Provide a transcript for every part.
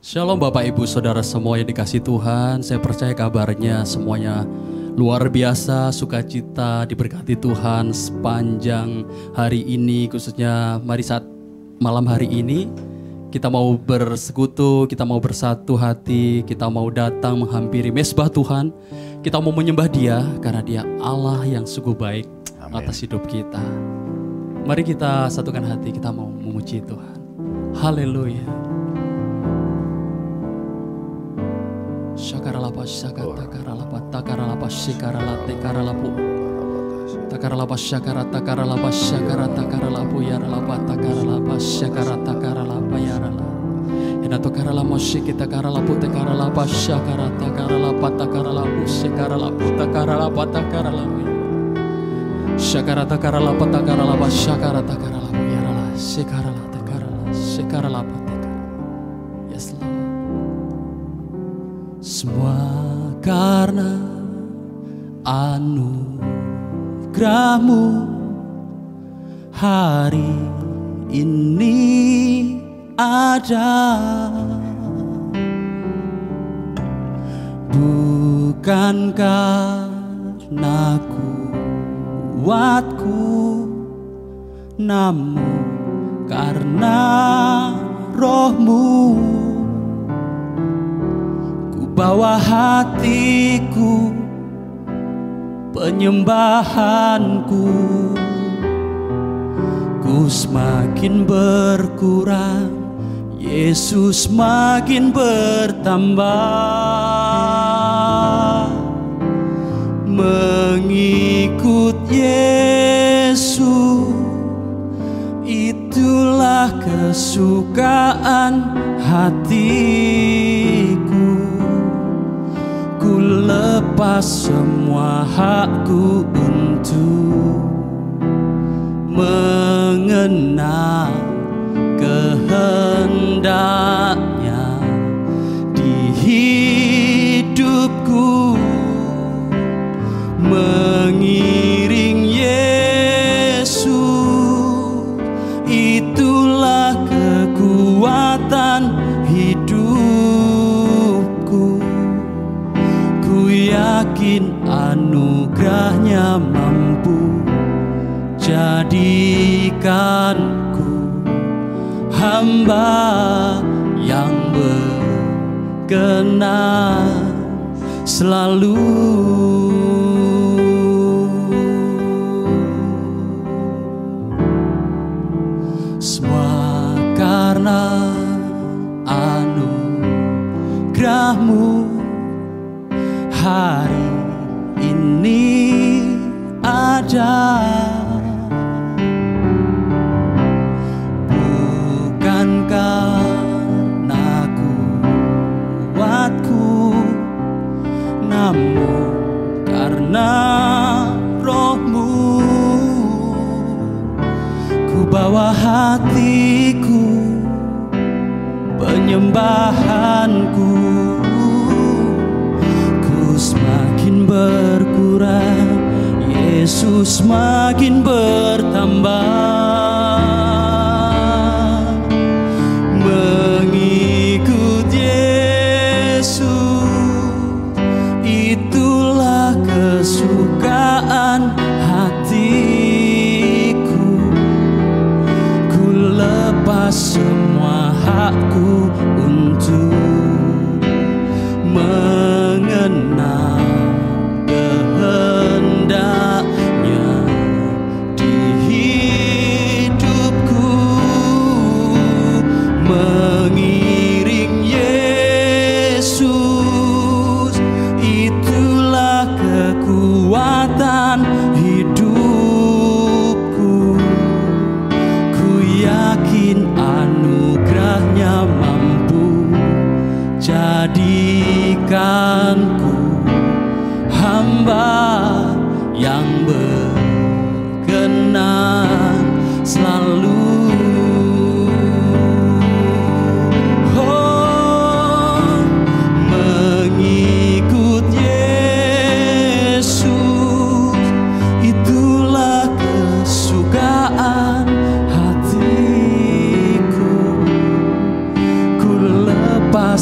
Shalom Bapak Ibu Saudara semua yang dikasih Tuhan. Saya percaya kabarnya semuanya luar biasa, sukacita, diberkati Tuhan sepanjang hari ini. Khususnya mari saat malam hari ini kita mau bersekutu, kita mau bersatu hati, kita mau datang menghampiri mezbah Tuhan. Kita mau menyembah Dia karena Dia Allah yang sungguh baik. Amin. Atas hidup kita. Mari kita satukan hati, kita mau memuji Tuhan. Haleluya. Syakaralapa syakata karalapa takaralapa syikaralate karalapu takaralapa syakara takaralapa syakara takaralapu yaralapa takaralapa syakara takaralapa yarala enato karalamo syikita karalapu takaralapa syakara takaralapa takaralapu syikaralapu takaralapa takaralapu syakara takaralapa takaralapa syakara takaralapu yarala syikarala takarala syikaralapa. Yes Lord. Semua karena anugerah-Mu hari ini ada. Bukan karena kuatku, namun karena Roh-Mu. Bawa hatiku, penyembahanku, ku semakin berkurang, Yesus makin bertambah. Mengikut Yesus, itulah kesukaan hatiku. Ku lepas semua hakku untuk mengenal kehendaknya di hidupku. Mengiring Yesus, itulah kekuatan hidupku. Yakin anugerah-Nya mampu jadikanku hamba yang berkenan selalu. Semua karena anugerah-Mu hari ini ada. Bukan karena kuatku, namun karena Roh-Mu. Ku bawa hatiku, penyembahanku, semakin berkurang, Yesus makin bertambah. Mengikut Yesus, itulah kesukaan hatiku. Ku lepas semua hakku untuk mengenal kehendaknya di hidupku. Mengiring Yesus, itulah kekuatan hidupku. Ku yakin anugerah-Nya mampu jadikanku hamba yang berkenan selalu. Oh, mengikut Yesus, itulah kesukaan hatiku. Ku lepas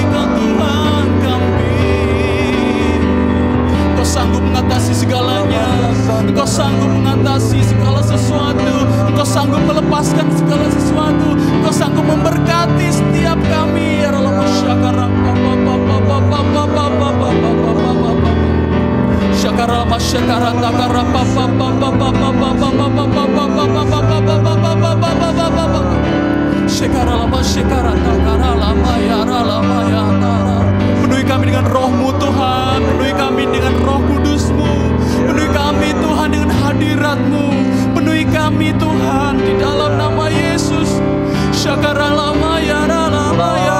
Penuhi kami dengan roh-Mu Tuhan, penuhi kami dengan roh kudus-Mu, penuhi kami Tuhan dengan hadirat-Mu, penuhi kami Tuhan di dalam nama Yesus. Syakaralama ya ralama ya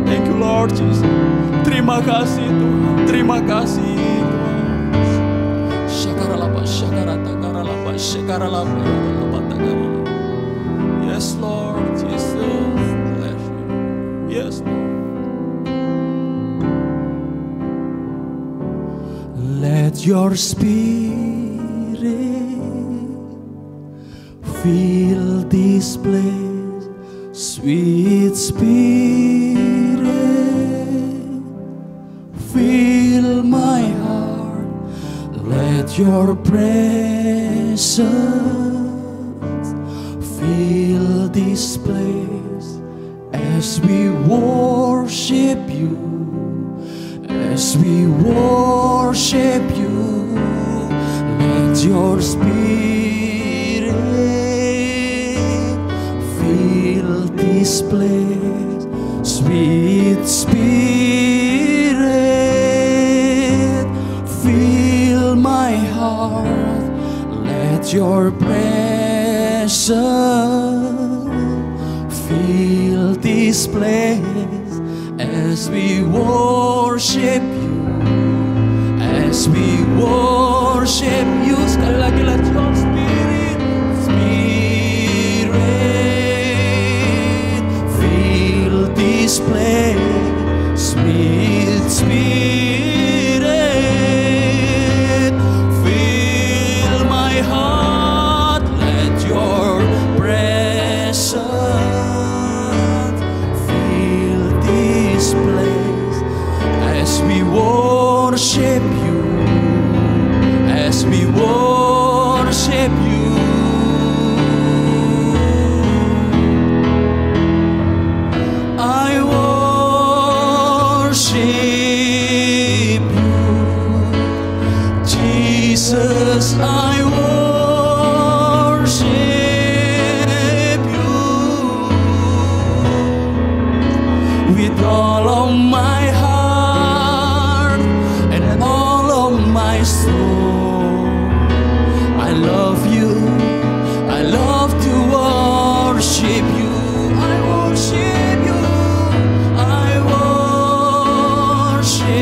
Thank you Lord Jesus. Terima kasih Tuhan, terima kasih Tuhan. Yes Lord Jesus. Yes Lord. Let your spirit fill this place, sweet spirit, fill my heart. Let your presence fill this place as we worship you, as we worship you. Let your spirit fill this place, sweet spirit, fill my heart. Let your presence fill this place as we worship you, as we worship you. Sekali lagi, let your spirit, spirit, fill this place, sweet spirit, fill my heart. Let your presence fill this place as we worship you, as we worship you. I worship you, Jesus, I worship you with all of my heart and all of my soul. I love you, I love to worship you. I worship you, I worship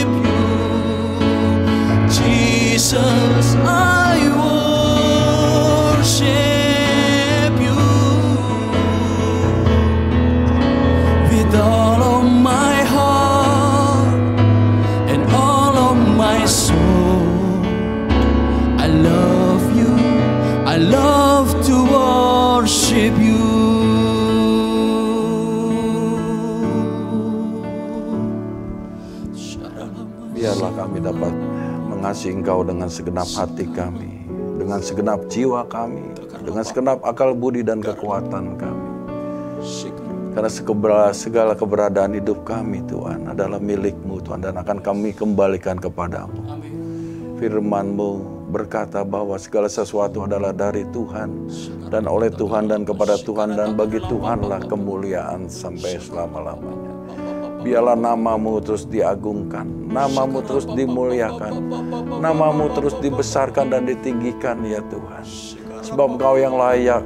you, Jesus, I worship you with all of my heart and all of my soul. I love you, I love to worship you. Biarlah kami dapat mengasihi Engkau dengan segenap hati kami, dengan segenap jiwa kami, dengan segenap akal budi dan kekuatan kami. Karena segala keberadaan hidup kami Tuhan adalah milik-Mu Tuhan, dan akan kami kembalikan kepadamu. Firman-Mu berkata bahwa segala sesuatu adalah dari Tuhan dan oleh Tuhan dan kepada Tuhan, dan bagi Tuhanlah kemuliaan sampai selama-lamanya. Biarlah nama-Mu terus diagungkan, nama-Mu terus dimuliakan, nama-Mu terus dibesarkan dan ditinggikan ya Tuhan. Sebab Engkau yang layak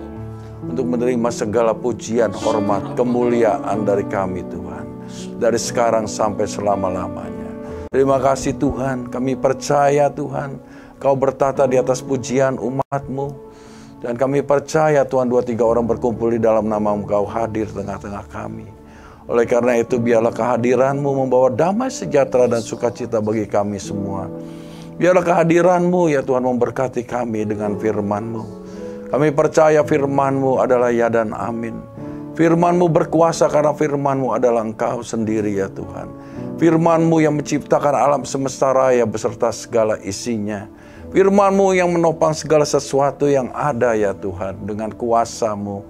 untuk menerima segala pujian, hormat, kemuliaan dari kami Tuhan, dari sekarang sampai selama-lamanya. Terima kasih Tuhan, kami percaya Tuhan, Kau bertata di atas pujian umat-Mu, dan kami percaya Tuhan 2-3 orang berkumpul di dalam nama-Mu, Kau hadir tengah-tengah kami. Oleh karena itu biarlah kehadiran-Mu membawa damai sejahtera dan sukacita bagi kami semua. Biarlah kehadiran-Mu ya Tuhan memberkati kami dengan firman-Mu. Kami percaya firman-Mu adalah ya dan amin. Firman-Mu berkuasa karena firman-Mu adalah Engkau sendiri ya Tuhan. Firman-Mu yang menciptakan alam semesta raya beserta segala isinya. Firman-Mu yang menopang segala sesuatu yang ada ya Tuhan dengan kuasa-Mu.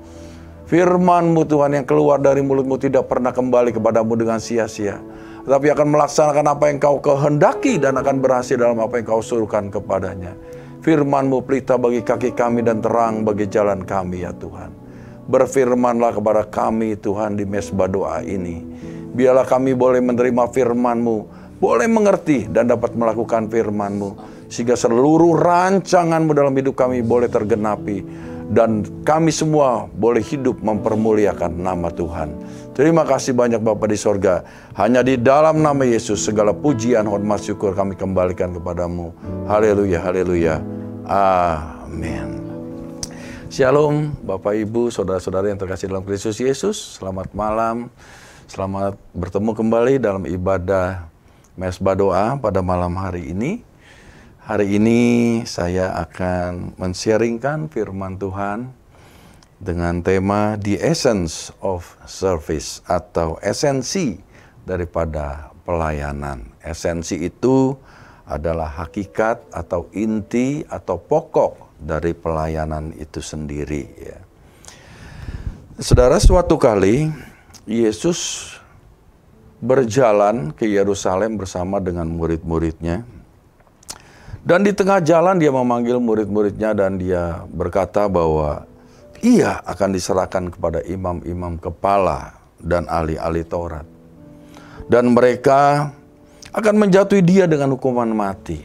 Firman-Mu Tuhan yang keluar dari mulut-Mu tidak pernah kembali kepadamu dengan sia-sia, tetapi akan melaksanakan apa yang Kau kehendaki dan akan berhasil dalam apa yang Kau suruhkan kepadanya. Firman-Mu pelita bagi kaki kami dan terang bagi jalan kami ya Tuhan. Berfirmanlah kepada kami Tuhan di mesbah doa ini. Biarlah kami boleh menerima firman-Mu, boleh mengerti dan dapat melakukan firman-Mu, sehingga seluruh rancangan-Mu dalam hidup kami boleh tergenapi. Dan kami semua boleh hidup mempermuliakan nama Tuhan. Terima kasih banyak Bapa di sorga. Hanya di dalam nama Yesus segala pujian, hormat, syukur kami kembalikan kepadamu. Haleluya, haleluya. Amin. Shalom Bapak Ibu, saudara-saudara yang terkasih dalam Kristus Yesus. Selamat malam. Selamat bertemu kembali dalam ibadah mesbah doa pada malam hari ini. Hari ini saya akan men-sharingkan firman Tuhan dengan tema The Essence of Service atau esensi daripada pelayanan. Esensi itu adalah hakikat atau inti atau pokok dari pelayanan itu sendiri. Ya. Saudara, suatu kali Yesus berjalan ke Yerusalem bersama dengan murid-muridnya. Dan di tengah jalan dia memanggil murid-muridnya dan dia berkata bahwa ia akan diserahkan kepada imam-imam kepala dan ahli-ahli Taurat. Dan mereka akan menjatuhi dia dengan hukuman mati.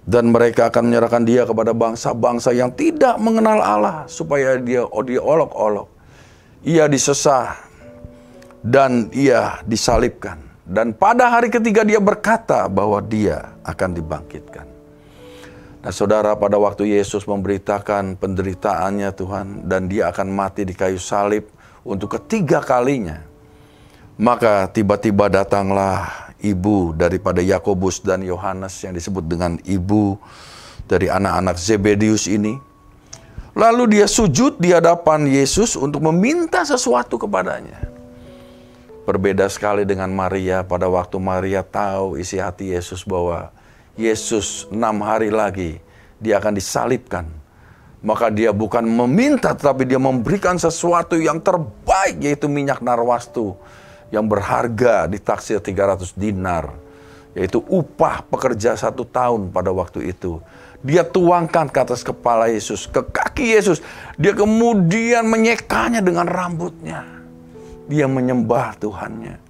Dan mereka akan menyerahkan dia kepada bangsa-bangsa yang tidak mengenal Allah supaya dia diolok-olok. Ia disesah dan ia disalibkan. Dan pada hari ketiga dia berkata bahwa dia akan dibangkitkan. Nah saudara, pada waktu Yesus memberitakan penderitaannya Tuhan dan dia akan mati di kayu salib untuk ketiga kalinya, maka tiba-tiba datanglah ibu daripada Yakobus dan Yohanes yang disebut dengan ibu dari anak-anak Zebedius ini. Lalu dia sujud di hadapan Yesus untuk meminta sesuatu kepadanya. Berbeda sekali dengan Maria. Pada waktu Maria tahu isi hati Yesus bahwa Yesus 6 hari lagi dia akan disalibkan, maka dia bukan meminta tetapi dia memberikan sesuatu yang terbaik, yaitu minyak narwastu yang berharga ditaksir 300 dinar, yaitu upah pekerja 1 tahun pada waktu itu. Dia tuangkan ke atas kepala Yesus, ke kaki Yesus. Dia kemudian menyekanya dengan rambutnya. Dia menyembah Tuhannya.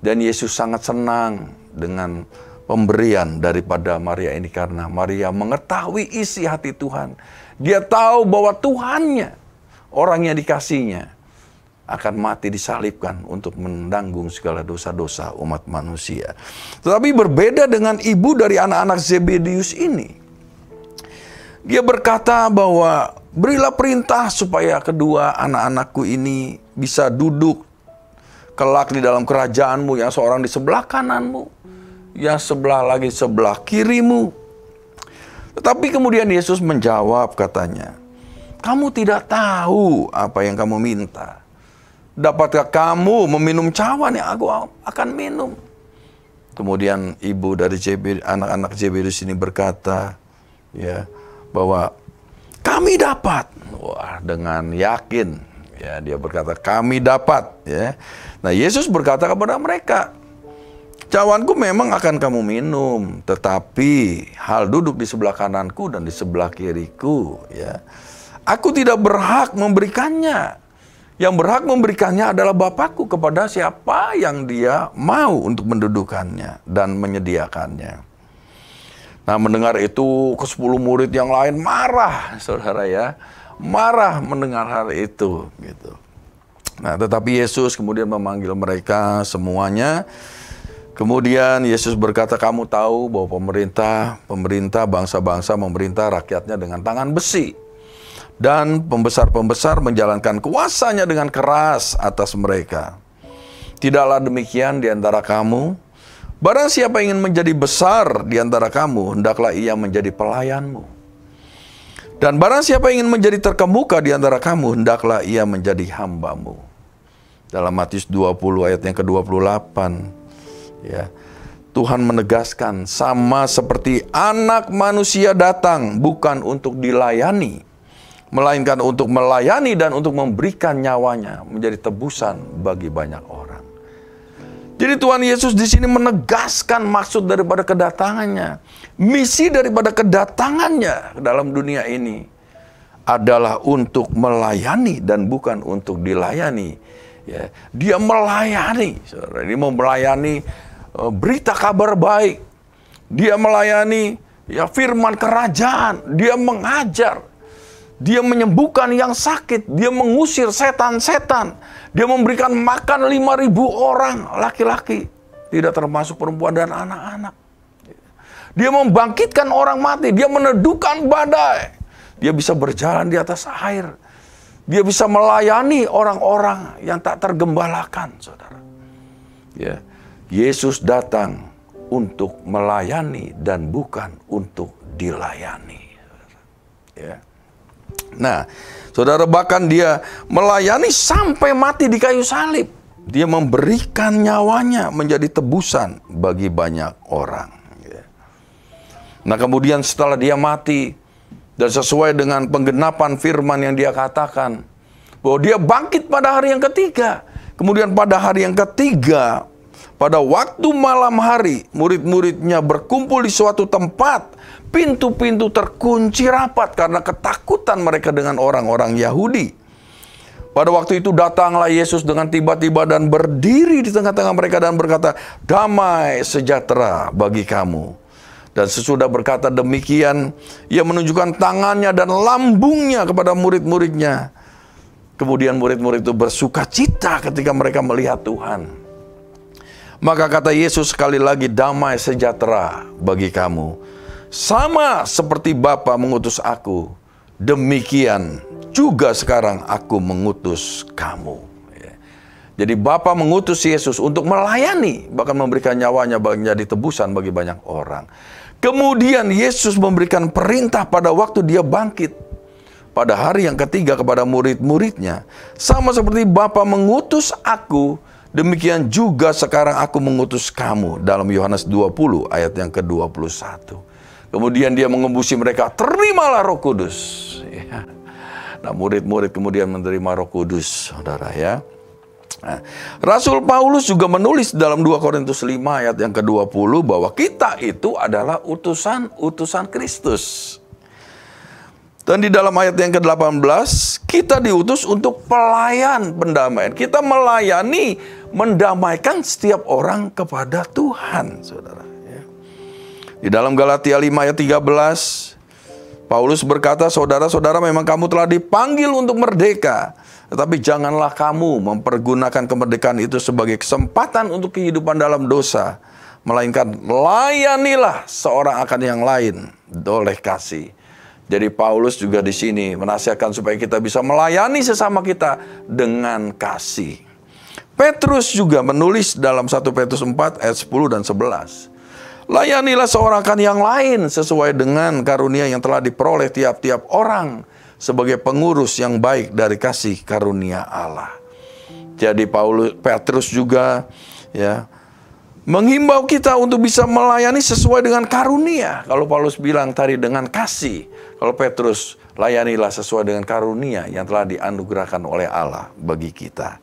Dan Yesus sangat senang dengan pemberian daripada Maria ini, karena Maria mengetahui isi hati Tuhan. Dia tahu bahwa Tuhannya, orang yang dikasihnya, akan mati disalibkan untuk menanggung segala dosa-dosa umat manusia. Tetapi berbeda dengan ibu dari anak-anak Zebedius ini. Dia berkata bahwa berilah perintah supaya kedua anak-anakku ini bisa duduk kelak di dalam kerajaan-Mu, yang seorang di sebelah kanan-Mu, yang sebelah lagi sebelah kiri-Mu. Tetapi kemudian Yesus menjawab, katanya, kamu tidak tahu apa yang kamu minta. Dapatkah kamu meminum cawan yang aku akan minum? Kemudian ibu dari anak-anak Zebedius ini berkata, ya, bahwa kami dapat. Wah, dengan yakin. Ya, dia berkata, kami dapat. Ya. Nah, Yesus berkata kepada mereka, cawanku memang akan kamu minum, tetapi hal duduk di sebelah kananku dan di sebelah kiriku, ya, aku tidak berhak memberikannya. Yang berhak memberikannya adalah Bapakku kepada siapa yang dia mau untuk mendudukannya dan menyediakannya. Nah, mendengar itu ke-10 murid yang lain marah, saudara ya. Marah mendengar hal itu, gitu. Nah, tetapi Yesus kemudian memanggil mereka semuanya. Kemudian Yesus berkata, kamu tahu bahwa pemerintah bangsa-bangsa memerintah rakyatnya dengan tangan besi. dan pembesar-pembesar menjalankan kuasanya dengan keras atas mereka. Tidaklah demikian di antara kamu. Barang siapa ingin menjadi besar di antara kamu, hendaklah ia menjadi pelayanmu. Dan barang siapa ingin menjadi terkemuka di antara kamu, hendaklah ia menjadi hambamu. Dalam Matius 20 ayat yang ke-28, ya, Tuhan menegaskan, sama seperti Anak Manusia datang bukan untuk dilayani, melainkan untuk melayani dan untuk memberikan nyawanya menjadi tebusan bagi banyak orang. Jadi Tuhan Yesus di sini menegaskan maksud daripada kedatangannya. Misi daripada kedatangannya dalam dunia ini adalah untuk melayani dan bukan untuk dilayani. Ya, dia melayani, saudara. Dia mau melayani berita kabar baik. Dia melayani firman kerajaan. Dia mengajar. Dia menyembuhkan yang sakit. Dia mengusir setan-setan. Dia memberikan makan 5.000 orang laki-laki. Tidak termasuk perempuan dan anak-anak. Dia membangkitkan orang mati. Dia meneduhkan badai. Dia bisa berjalan di atas air. Dia bisa melayani orang-orang yang tak tergembalakan, saudara. Ya. Yesus datang untuk melayani dan bukan untuk dilayani. Ya. Nah, saudara, bahkan dia melayani sampai mati di kayu salib. Dia memberikan nyawanya menjadi tebusan bagi banyak orang. Nah, kemudian setelah dia mati, dan sesuai dengan penggenapan firman yang dia katakan, bahwa dia bangkit pada hari yang ketiga. Kemudian pada hari yang ketiga, pada waktu malam hari, murid-muridnya berkumpul di suatu tempat. Pintu-pintu terkunci rapat karena ketakutan mereka dengan orang-orang Yahudi. Pada waktu itu datanglah Yesus dengan tiba-tiba dan berdiri di tengah-tengah mereka dan berkata, "Damai sejahtera bagi kamu." Dan sesudah berkata demikian, ia menunjukkan tangannya dan lambungnya kepada murid-muridnya. Kemudian murid-murid itu bersuka cita ketika mereka melihat Tuhan. Maka kata Yesus sekali lagi, "Damai sejahtera bagi kamu. Sama seperti Bapa mengutus aku, demikian juga sekarang aku mengutus kamu." Jadi Bapa mengutus Yesus untuk melayani, bahkan memberikan nyawanya menjadi tebusan bagi banyak orang. Kemudian Yesus memberikan perintah pada waktu dia bangkit pada hari yang ketiga kepada murid-muridnya. Sama seperti Bapa mengutus aku, demikian juga sekarang aku mengutus kamu. Dalam Yohanes 20 ayat yang ke-21. Kemudian dia mengembusi mereka, "Terimalah Roh Kudus." Ya. Nah, murid-murid kemudian menerima Roh Kudus, saudara, ya. Nah, Rasul Paulus juga menulis dalam 2 Korintus 5 ayat yang ke-20 bahwa kita itu adalah utusan Kristus. Dan di dalam ayat yang ke-18, kita diutus untuk pelayan pendamaian. Kita melayani, mendamaikan setiap orang kepada Tuhan, saudara. Di dalam Galatia 5 ayat 13, Paulus berkata, "Saudara-saudara, memang kamu telah dipanggil untuk merdeka. Tetapi janganlah kamu mempergunakan kemerdekaan itu sebagai kesempatan untuk kehidupan dalam dosa. Melainkan layanilah seorang akan yang lain oleh kasih." Jadi Paulus juga di sini menasihatkan supaya kita bisa melayani sesama kita dengan kasih. Petrus juga menulis dalam 1 Petrus 4 ayat 10 dan 11. "Layanilah seorang akan yang lain sesuai dengan karunia yang telah diperoleh tiap-tiap orang sebagai pengurus yang baik dari kasih karunia Allah." Jadi Petrus juga menghimbau kita untuk bisa melayani sesuai dengan karunia. Kalau Paulus bilang tadi dengan kasih, kalau Petrus layanilah sesuai dengan karunia yang telah dianugerahkan oleh Allah bagi kita.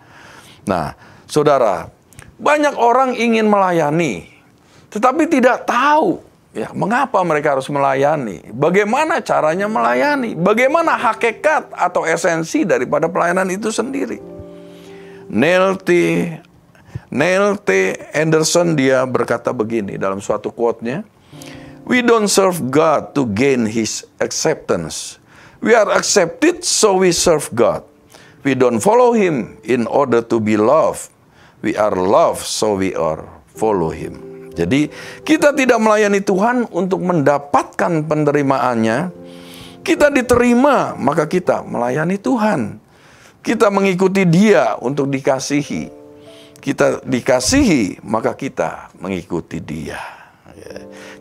Nah, saudara, banyak orang ingin melayani, tetapi tidak tahu mengapa mereka harus melayani, bagaimana caranya melayani, bagaimana hakikat atau esensi daripada pelayanan itu sendiri. Neil T. Anderson dia berkata begini dalam suatu quote-nya, "We don't serve God to gain His acceptance. We are accepted so we serve God. We don't follow Him in order to be loved. We are loved so we are follow Him." Jadi kita tidak melayani Tuhan untuk mendapatkan penerimaannya. Kita diterima, maka kita melayani Tuhan. Kita mengikuti Dia untuk dikasihi. Kita dikasihi, maka kita mengikuti Dia.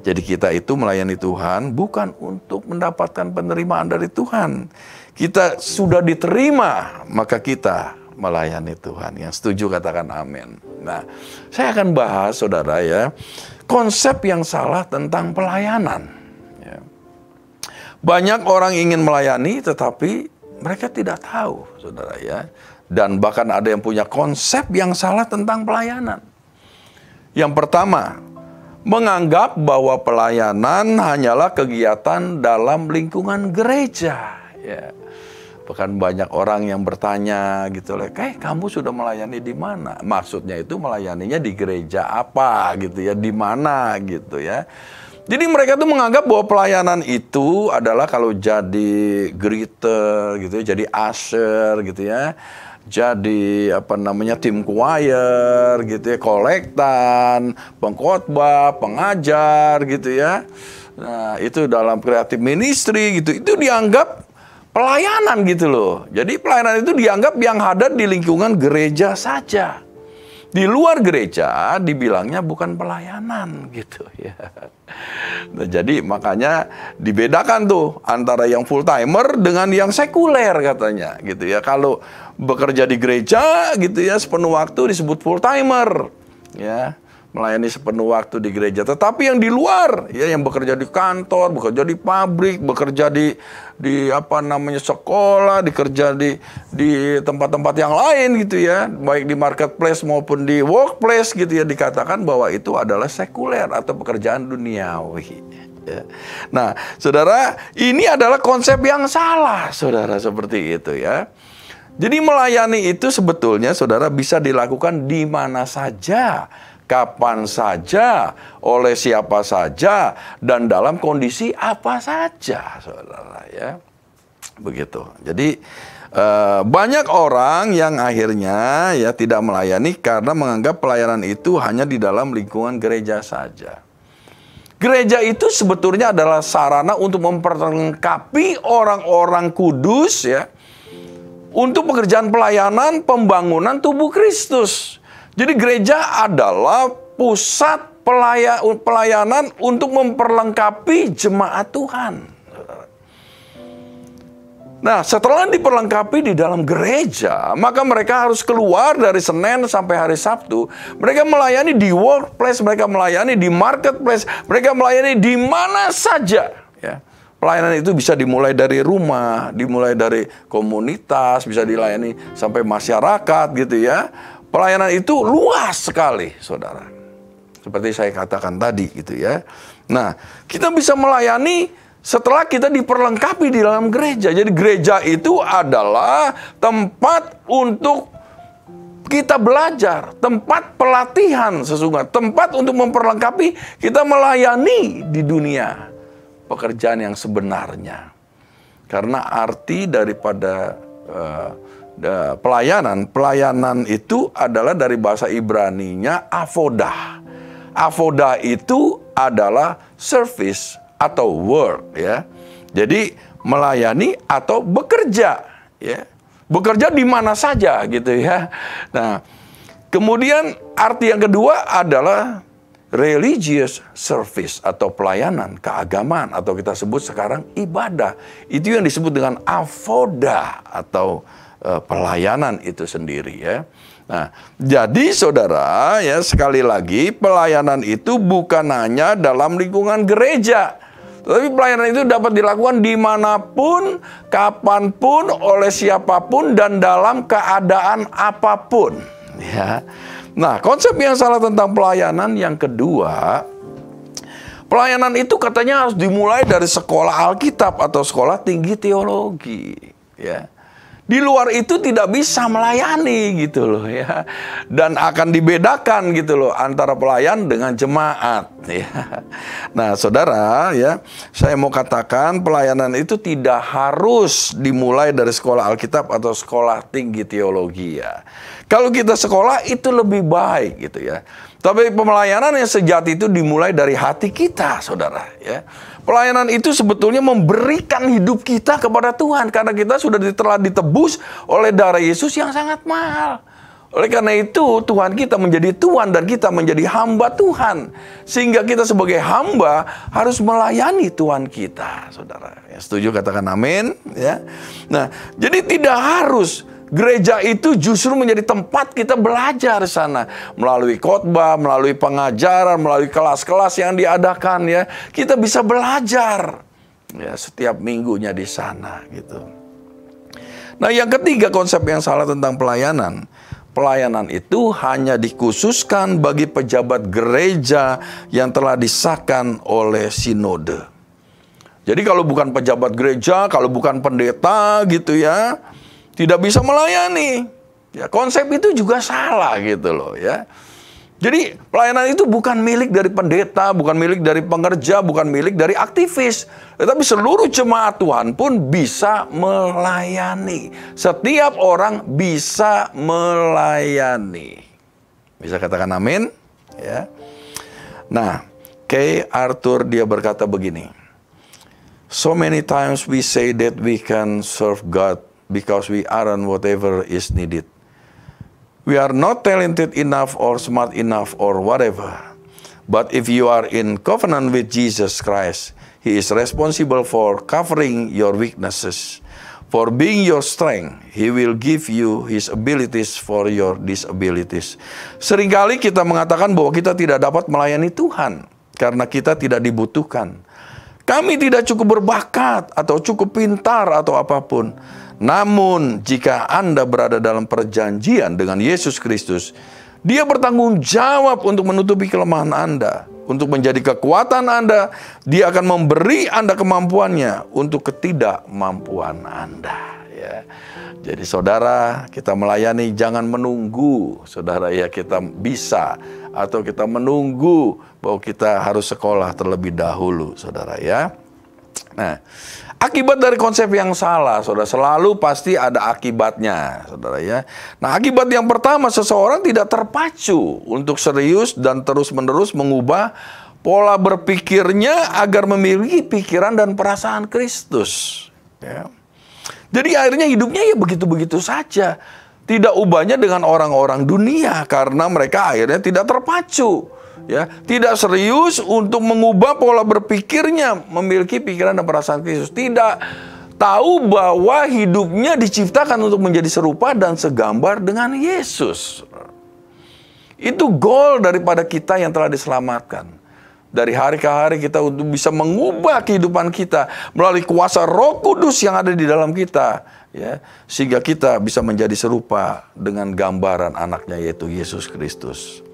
Jadi kita itu melayani Tuhan bukan untuk mendapatkan penerimaan dari Tuhan. Kita sudah diterima, maka kita melayani Tuhan. Yang setuju katakan amin. Nah, saya akan bahas, saudara ya, konsep yang salah tentang pelayanan. Ya. Banyak orang ingin melayani, tetapi mereka tidak tahu, saudara ya. Dan bahkan ada yang punya konsep yang salah tentang pelayanan. Yang pertama, menganggap bahwa pelayanan hanyalah kegiatan dalam lingkungan gereja. Ya. Bahkan banyak orang yang bertanya gitu loh, kamu sudah melayani di mana? Maksudnya itu melayaninya di gereja apa gitu ya, di mana gitu ya. Jadi mereka tuh menganggap bahwa pelayanan itu adalah kalau jadi greeter gitu ya, jadi usher gitu ya. Jadi tim choir gitu ya, kolektan, pengkhotbah, pengajar gitu ya. Nah, itu dalam creative ministry gitu. Itu dianggap pelayanan gitu loh. Jadi pelayanan itu dianggap yang ada di lingkungan gereja saja. Di luar gereja dibilangnya bukan pelayanan gitu ya. Nah, jadi makanya dibedakan tuh antara yang full timer dengan yang sekuler katanya gitu ya. Kalau bekerja di gereja gitu ya sepenuh waktu disebut full timer ya. Melayani sepenuh waktu di gereja. Tetapi yang di luar, ya, yang bekerja di kantor, bekerja di pabrik, bekerja di sekolah, bekerja di tempat-tempat yang lain gitu ya, baik di marketplace maupun di workplace gitu ya, dikatakan bahwa itu adalah sekuler atau pekerjaan duniawi. Ya. Nah, saudara, ini adalah konsep yang salah, saudara, seperti itu ya. Jadi melayani itu sebetulnya, saudara, bisa dilakukan di mana saja, kapan saja, oleh siapa saja, dan dalam kondisi apa saja, saudara ya. Begitu. Jadi banyak orang yang akhirnya ya tidak melayani karena menganggap pelayanan itu hanya di dalam lingkungan gereja saja. Gereja itu sebetulnya adalah sarana untuk memperlengkapi orang-orang kudus ya, untuk pekerjaan pelayanan pembangunan tubuh Kristus. Jadi gereja adalah pusat pelayanan untuk memperlengkapi jemaat Tuhan. Nah, setelah diperlengkapi di dalam gereja, maka mereka harus keluar dari Senin sampai hari Sabtu. Mereka melayani di workplace, mereka melayani di marketplace, mereka melayani di mana saja. Ya. Pelayanan itu bisa dimulai dari rumah, dimulai dari komunitas, bisa dilayani sampai masyarakat gitu ya. Pelayanan itu luas sekali, saudara. Seperti saya katakan tadi gitu ya. Nah, kita bisa melayani setelah kita diperlengkapi di dalam gereja. Jadi gereja itu adalah tempat untuk kita belajar, tempat pelatihan sesungguhnya, tempat untuk memperlengkapi kita melayani di dunia pekerjaan yang sebenarnya. Karena arti daripada pelayanan itu adalah dari bahasa Ibraninya avodah. Avodah itu adalah service atau work ya. Jadi melayani atau bekerja ya. Bekerja di mana saja gitu ya. Nah, kemudian arti yang kedua adalah religious service atau pelayanan keagamaan atau kita sebut sekarang ibadah. Itu yang disebut dengan avodah atau pelayanan itu sendiri ya. Nah, jadi saudara ya, sekali lagi pelayanan itu bukan hanya dalam lingkungan gereja, tetapi pelayanan itu dapat dilakukan dimanapun, kapanpun, oleh siapapun dan dalam keadaan apapun ya. Nah, konsep yang salah tentang pelayanan yang kedua, pelayanan itu katanya harus dimulai dari sekolah Alkitab atau sekolah tinggi teologi ya. Di luar itu tidak bisa melayani gitu loh ya. Dan akan dibedakan gitu loh antara pelayan dengan jemaat ya. Nah, saudara ya, saya mau katakan pelayanan itu tidak harus dimulai dari sekolah Alkitab atau sekolah tinggi teologi ya. Kalau kita sekolah itu lebih baik gitu ya. Tapi pelayanan yang sejati itu dimulai dari hati kita, saudara. Ya. Pelayanan itu sebetulnya memberikan hidup kita kepada Tuhan. Karena kita sudah telah ditebus oleh darah Yesus yang sangat mahal. Oleh karena itu Tuhan kita menjadi Tuhan dan kita menjadi hamba Tuhan. Sehingga kita sebagai hamba harus melayani Tuhan kita, saudara. Ya, setuju, katakan amin. Ya. Nah, jadi tidak harus gereja itu justru menjadi tempat kita belajar di sana. Melalui khotbah, melalui pengajaran, melalui kelas-kelas yang diadakan, ya. Kita bisa belajar, ya, setiap minggunya di sana, gitu. Nah, yang ketiga konsep yang salah tentang pelayanan. Pelayanan itu hanya dikhususkan bagi pejabat gereja yang telah disahkan oleh sinode. Jadi kalau bukan pejabat gereja, kalau bukan pendeta gitu ya, tidak bisa melayani. Ya, konsep itu juga salah gitu loh ya. Jadi pelayanan itu bukan milik dari pendeta, bukan milik dari pengerja, bukan milik dari aktivis. Tetapi seluruh jemaat Tuhan pun bisa melayani. Setiap orang bisa melayani. Bisa katakan amin? Ya. Nah, Kay Arthur dia berkata begini. So many times we say that we can serve God because we aren't whatever is needed. We are not talented enough or smart enough or whatever. But if you are in covenant with Jesus Christ, He is responsible for covering your weaknesses, for being your strength. He will give you His abilities for your disabilities. Seringkali kita mengatakan bahwa kita tidak dapat melayani Tuhan karena kita tidak dibutuhkan. Kami tidak cukup berbakat atau cukup pintar atau apapun. Namun, jika Anda berada dalam perjanjian dengan Yesus Kristus, Dia bertanggung jawab untuk menutupi kelemahan Anda, untuk menjadi kekuatan Anda. Dia akan memberi Anda kemampuannya untuk ketidakmampuan Anda. Ya. Jadi saudara, kita melayani jangan menunggu, saudara ya kita bisa, atau kita menunggu bahwa kita harus sekolah terlebih dahulu, saudara ya. Nah, akibat dari konsep yang salah, saudara, selalu pasti ada akibatnya, saudara ya. Nah, akibat yang pertama, seseorang tidak terpacu untuk serius dan terus-menerus mengubah pola berpikirnya agar memiliki pikiran dan perasaan Kristus. Ya. Jadi akhirnya hidupnya ya begitu-begitu saja. Tidak ubahnya dengan orang-orang dunia karena mereka akhirnya tidak terpacu. Ya, tidak serius untuk mengubah pola berpikirnya, memiliki pikiran dan perasaan Kristus. Tidak tahu bahwa hidupnya diciptakan untuk menjadi serupa dan segambar dengan Yesus. Itu goal daripada kita yang telah diselamatkan. Dari hari ke hari kita untuk bisa mengubah kehidupan kita melalui kuasa Roh Kudus yang ada di dalam kita. Ya, sehingga kita bisa menjadi serupa dengan gambaran anaknya yaitu Yesus Kristus.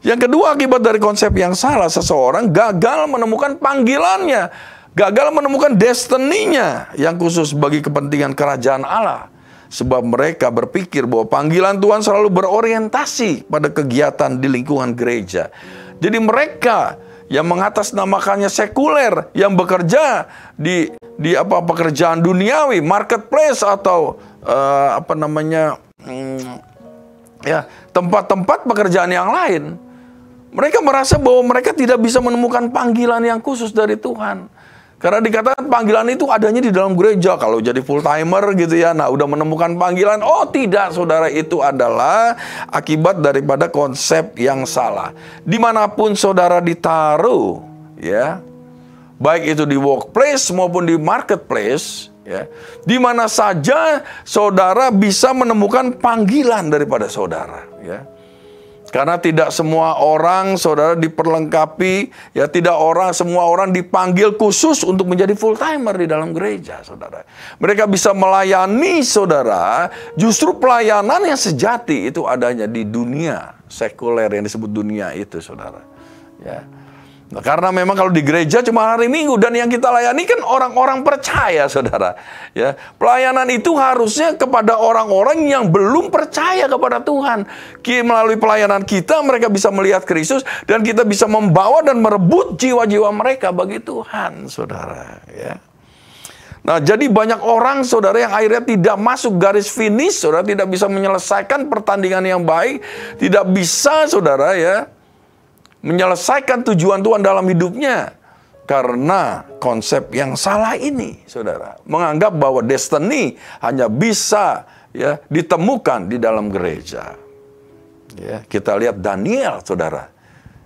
Yang kedua, akibat dari konsep yang salah, seseorang gagal menemukan panggilannya, gagal menemukan destininya yang khusus bagi kepentingan kerajaan Allah. Sebab mereka berpikir bahwa panggilan Tuhan selalu berorientasi pada kegiatan di lingkungan gereja. Jadi mereka yang mengatasnamakannya sekuler, yang bekerja di pekerjaan duniawi, marketplace atau tempat-tempat pekerjaan yang lain. Mereka merasa bahwa mereka tidak bisa menemukan panggilan yang khusus dari Tuhan. Karena dikatakan panggilan itu adanya di dalam gereja. Kalau jadi full timer gitu ya, nah udah menemukan panggilan. Oh tidak, saudara, itu adalah akibat daripada konsep yang salah. Dimanapun saudara ditaruh, ya, baik itu di workplace maupun di marketplace, ya, di mana saja saudara bisa menemukan panggilan daripada saudara, ya. Karena tidak semua orang, saudara, diperlengkapi, ya, semua orang dipanggil khusus untuk menjadi full timer di dalam gereja, saudara. Mereka bisa melayani, saudara. Justru pelayanan yang sejati itu adanya di dunia sekuler yang disebut dunia itu, saudara. Ya. Nah, karena memang kalau di gereja cuma hari Minggu dan yang kita layani kan orang-orang percaya, saudara. Ya, pelayanan itu harusnya kepada orang-orang yang belum percaya kepada Tuhan. Melalui pelayanan kita mereka bisa melihat Kristus dan kita bisa membawa dan merebut jiwa-jiwa mereka bagi Tuhan, saudara. Ya. Nah, jadi banyak orang, saudara, yang akhirnya tidak masuk garis finish, saudara, tidak bisa menyelesaikan pertandingan yang baik, tidak bisa, saudara, ya, menyelesaikan tujuan Tuhan dalam hidupnya. Karena konsep yang salah ini, saudara, menganggap bahwa destiny hanya bisa ya ditemukan di dalam gereja. Ya, kita lihat Daniel, saudara.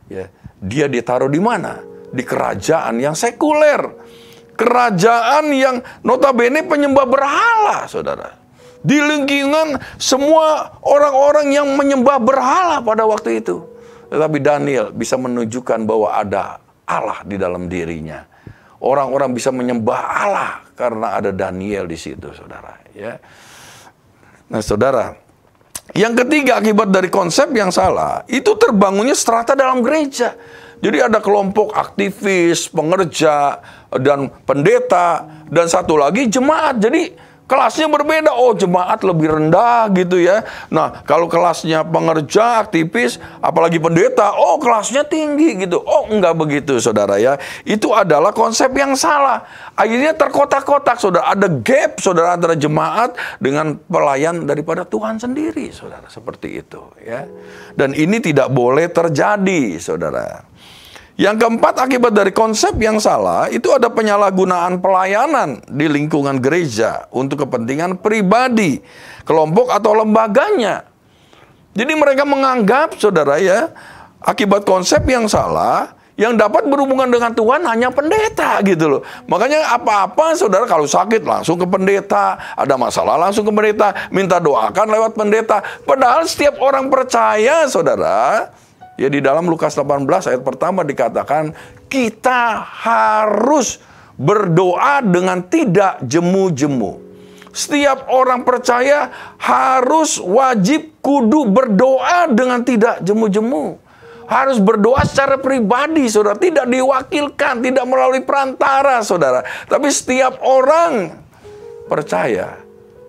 Ya, dia ditaruh di mana? Di kerajaan yang sekuler. Kerajaan yang notabene penyembah berhala, saudara. Di lingkungan semua orang-orang yang menyembah berhala pada waktu itu. Tetapi Daniel bisa menunjukkan bahwa ada Allah di dalam dirinya. Orang-orang bisa menyembah Allah karena ada Daniel di situ, saudara. Ya. Nah, saudara, yang ketiga akibat dari konsep yang salah, itu terbangunnya strata dalam gereja. Jadi ada kelompok aktivis, pengerja, dan pendeta, dan satu lagi jemaat. Jadi kelasnya berbeda. Oh, jemaat lebih rendah gitu ya. Nah, kalau kelasnya pengerja, aktivis, apalagi pendeta, oh kelasnya tinggi gitu. Oh, enggak begitu, saudara ya. Itu adalah konsep yang salah. Akhirnya terkotak-kotak, saudara. Ada gap, saudara, antara jemaat dengan pelayan daripada Tuhan sendiri, saudara. Seperti itu ya. Dan ini tidak boleh terjadi, saudara. Yang keempat, akibat dari konsep yang salah, itu ada penyalahgunaan pelayanan di lingkungan gereja untuk kepentingan pribadi, kelompok atau lembaganya. Jadi mereka menganggap, saudara ya, akibat konsep yang salah, yang dapat berhubungan dengan Tuhan hanya pendeta gitu loh. Makanya apa-apa, saudara, kalau sakit langsung ke pendeta, ada masalah langsung ke pendeta, minta doakan lewat pendeta. Padahal setiap orang percaya, saudara, ya di dalam Lukas 18 ayat pertama dikatakan kita harus berdoa dengan tidak jemu-jemu. Setiap orang percaya harus wajib kudu berdoa dengan tidak jemu-jemu. Harus berdoa secara pribadi, saudara. Tidak diwakilkan, tidak melalui perantara, saudara. Tapi setiap orang percaya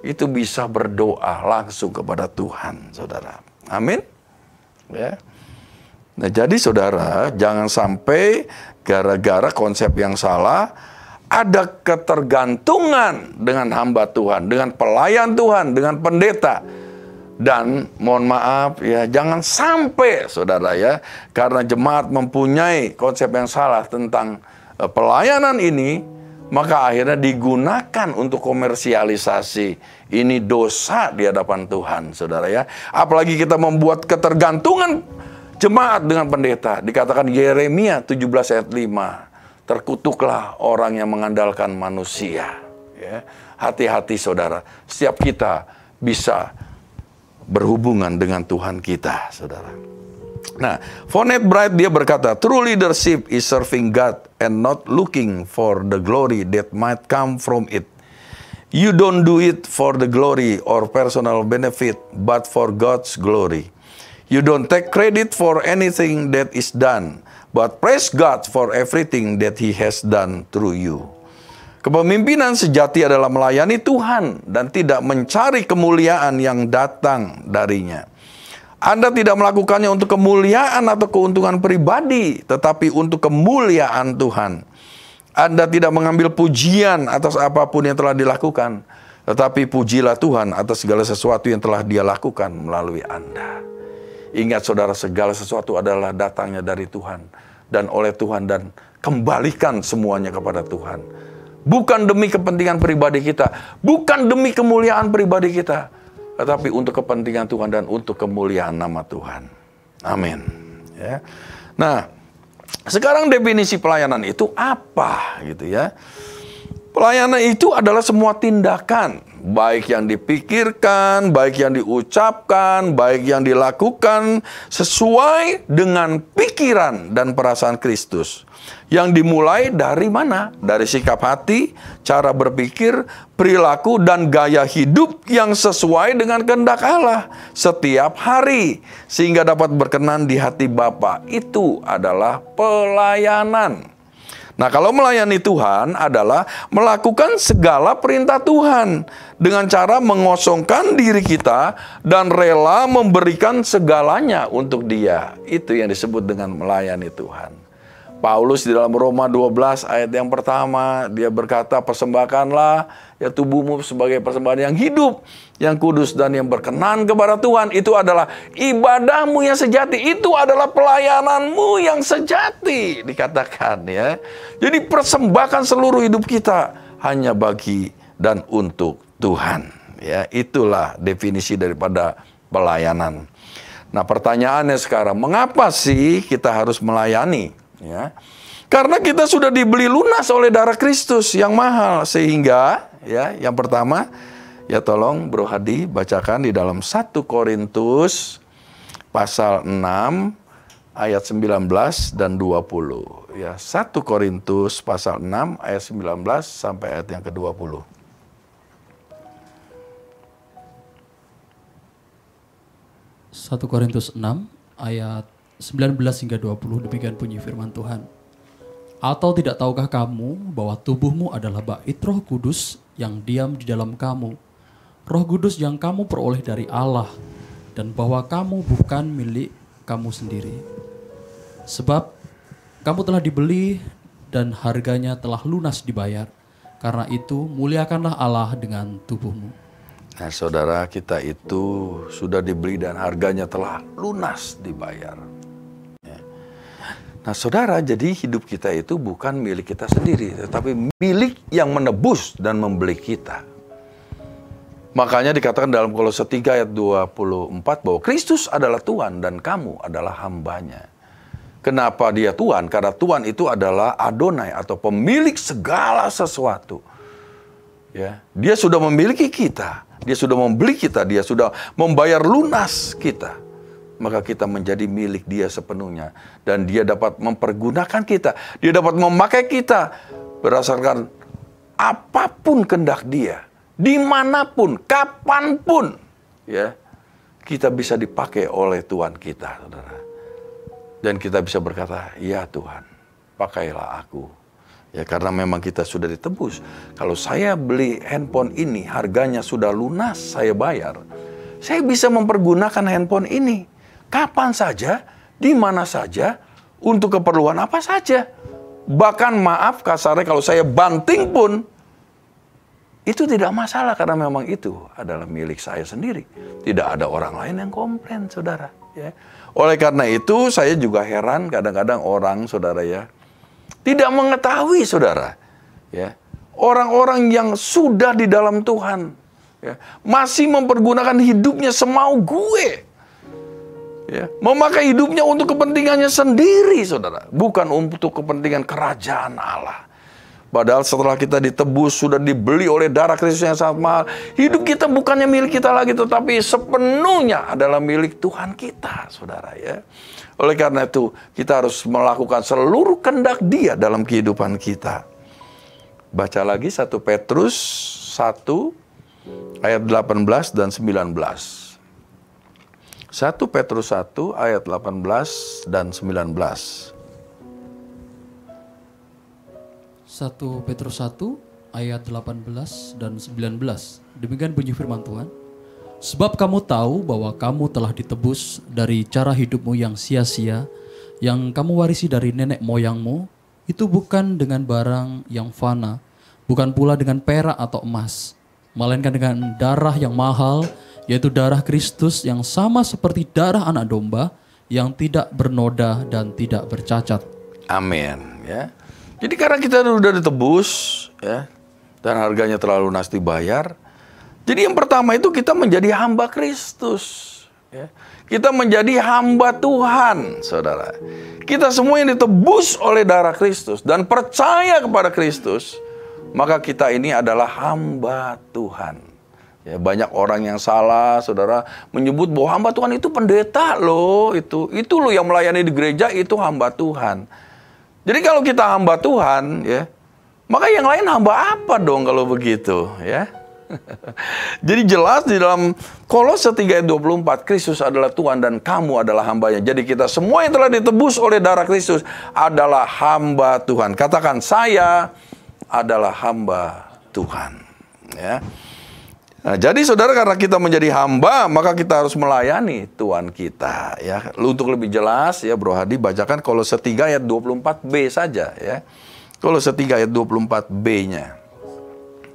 itu bisa berdoa langsung kepada Tuhan, saudara. Amin. Ya. Nah, jadi saudara, jangan sampai gara-gara konsep yang salah, ada ketergantungan dengan hamba Tuhan, dengan pelayan Tuhan, dengan pendeta. Dan mohon maaf ya, jangan sampai saudara ya, karena jemaat mempunyai konsep yang salah tentang pelayanan ini, maka akhirnya digunakan untuk komersialisasi. Ini dosa di hadapan Tuhan, saudara ya. Apalagi kita membuat ketergantungan jemaat dengan pendeta. Dikatakan Yeremia 17 ayat 5. Terkutuklah orang yang mengandalkan manusia. Ya. Hati-hati saudara. Setiap kita bisa berhubungan dengan Tuhan kita, saudara. Nah, Fonet Bright dia berkata, true leadership is serving God and not looking for the glory that might come from it. You don't do it for the glory or personal benefit, but for God's glory. You don't take credit for anything that is done, but praise God for everything that He has done through you. Kepemimpinan sejati adalah melayani Tuhan dan tidak mencari kemuliaan yang datang darinya. Anda tidak melakukannya untuk kemuliaan atau keuntungan pribadi, tetapi untuk kemuliaan Tuhan. Anda tidak mengambil pujian atas apapun yang telah dilakukan, tetapi pujilah Tuhan atas segala sesuatu yang telah Dia lakukan melalui Anda. Ingat saudara, segala sesuatu adalah datangnya dari Tuhan dan oleh Tuhan, dan kembalikan semuanya kepada Tuhan. Bukan demi kepentingan pribadi kita, bukan demi kemuliaan pribadi kita, tetapi untuk kepentingan Tuhan dan untuk kemuliaan nama Tuhan. Amin. Ya. Nah, sekarang definisi pelayanan itu apa gitu ya? Pelayanan itu adalah semua tindakan, baik yang dipikirkan, baik yang diucapkan, baik yang dilakukan sesuai dengan pikiran dan perasaan Kristus. Yang dimulai dari mana? Dari sikap hati, cara berpikir, perilaku, dan gaya hidup yang sesuai dengan kehendak Allah setiap hari, sehingga dapat berkenan di hati Bapa. Itu adalah pelayanan. Nah, kalau melayani Tuhan adalah melakukan segala perintah Tuhan dengan cara mengosongkan diri kita dan rela memberikan segalanya untuk Dia. Itu yang disebut dengan melayani Tuhan. Paulus di dalam Roma 12 ayat yang pertama, dia berkata, persembahkanlah ya tubuhmu sebagai persembahan yang hidup, yang kudus dan yang berkenan kepada Tuhan. Itu adalah ibadahmu yang sejati. Itu adalah pelayananmu yang sejati, dikatakan ya. Jadi persembahkan seluruh hidup kita hanya bagi dan untuk Tuhan. Ya, itulah definisi daripada pelayanan. Nah, pertanyaannya sekarang, mengapa sih kita harus melayani? Ya, karena kita sudah dibeli lunas oleh darah Kristus yang mahal, sehingga ya, yang pertama, ya tolong Bro Hadi bacakan di dalam 1 Korintus pasal 6 ayat 19 dan 20. Ya, 1 Korintus pasal 6 ayat 19 sampai ayat yang ke-20. 1 Korintus 6 ayat 19 hingga 20, demikian bunyi firman Tuhan. Atau tidak tahukah kamu bahwa tubuhmu adalah bait Roh Kudus yang diam di dalam kamu, Roh Kudus yang kamu peroleh dari Allah, dan bahwa kamu bukan milik kamu sendiri. Sebab kamu telah dibeli dan harganya telah lunas dibayar. Karena itu muliakanlah Allah dengan tubuhmu. Nah, saudara, kita itu sudah dibeli dan harganya telah lunas dibayar. Nah, saudara, jadi hidup kita itu bukan milik kita sendiri, tetapi milik yang menebus dan membeli kita. Makanya dikatakan dalam Kolose 3 ayat 24 bahwa Kristus adalah Tuhan dan kamu adalah hambanya. Kenapa dia Tuhan? Karena Tuhan itu adalah Adonai atau pemilik segala sesuatu. Ya, dia sudah memiliki kita, dia sudah membeli kita, dia sudah membayar lunas kita. Maka kita menjadi milik dia sepenuhnya. Dan dia dapat mempergunakan kita. Dia dapat memakai kita berdasarkan apapun kehendak dia. Dimanapun, kapanpun. Ya, kita bisa dipakai oleh Tuhan kita, saudara. Dan kita bisa berkata, ya Tuhan, pakailah aku. Ya, karena memang kita sudah ditebus. Kalau saya beli handphone ini, harganya sudah lunas, saya bayar. Saya bisa mempergunakan handphone ini. Kapan saja, di mana saja, untuk keperluan apa saja. Bahkan maaf kasarnya kalau saya banting pun, itu tidak masalah karena memang itu adalah milik saya sendiri. Tidak ada orang lain yang komplain, saudara. Ya. Oleh karena itu saya juga heran kadang-kadang orang, saudara ya, tidak mengetahui, saudara. Ya. Orang-orang yang sudah di dalam Tuhan, ya, masih mempergunakan hidupnya semau gue. Ya, memakai hidupnya untuk kepentingannya sendiri, saudara. Bukan untuk kepentingan kerajaan Allah. Padahal setelah kita ditebus, sudah dibeli oleh darah Kristus yang sangat mahal. Hidup kita bukannya milik kita lagi, tetapi sepenuhnya adalah milik Tuhan kita, saudara ya. Oleh karena itu, kita harus melakukan seluruh kehendak Dia dalam kehidupan kita. Baca lagi 1 Petrus 1 ayat 18 dan 19. 1 Petrus 1 ayat 18 dan 19. 1 Petrus 1 ayat 18 dan 19. Demikian bunyi firman Tuhan. Sebab kamu tahu bahwa kamu telah ditebus dari cara hidupmu yang sia-sia, yang kamu warisi dari nenek moyangmu, itu bukan dengan barang yang fana, bukan pula dengan perak atau emas, melainkan dengan darah yang mahal, yaitu darah Kristus yang sama seperti darah anak domba yang tidak bernoda dan tidak bercacat. Amin. Ya. Jadi karena kita sudah ditebus, ya, dan harganya terlalu lunas dibayar. Jadi yang pertama itu kita menjadi hamba Kristus. Ya. Kita menjadi hamba Tuhan, saudara. Kita semua yang ditebus oleh darah Kristus dan percaya kepada Kristus, maka kita ini adalah hamba Tuhan. Ya, banyak orang yang salah, saudara, menyebut bahwa hamba Tuhan itu pendeta loh, itu loh yang melayani di gereja, itu hamba Tuhan. Jadi kalau kita hamba Tuhan, ya, maka yang lain hamba apa dong kalau begitu, ya? Jadi jelas di dalam Kolose 3 ayat 24, Kristus adalah Tuhan dan kamu adalah hambanya. Jadi kita semua yang telah ditebus oleh darah Kristus adalah hamba Tuhan. Katakan, saya adalah hamba Tuhan, ya. Nah, jadi saudara, karena kita menjadi hamba, maka kita harus melayani Tuhan kita. Ya, untuk lebih jelas ya Bro Hadi, bacakan Kolose 3 ayat 24b saja ya. Kolose 3 ayat 24b-nya.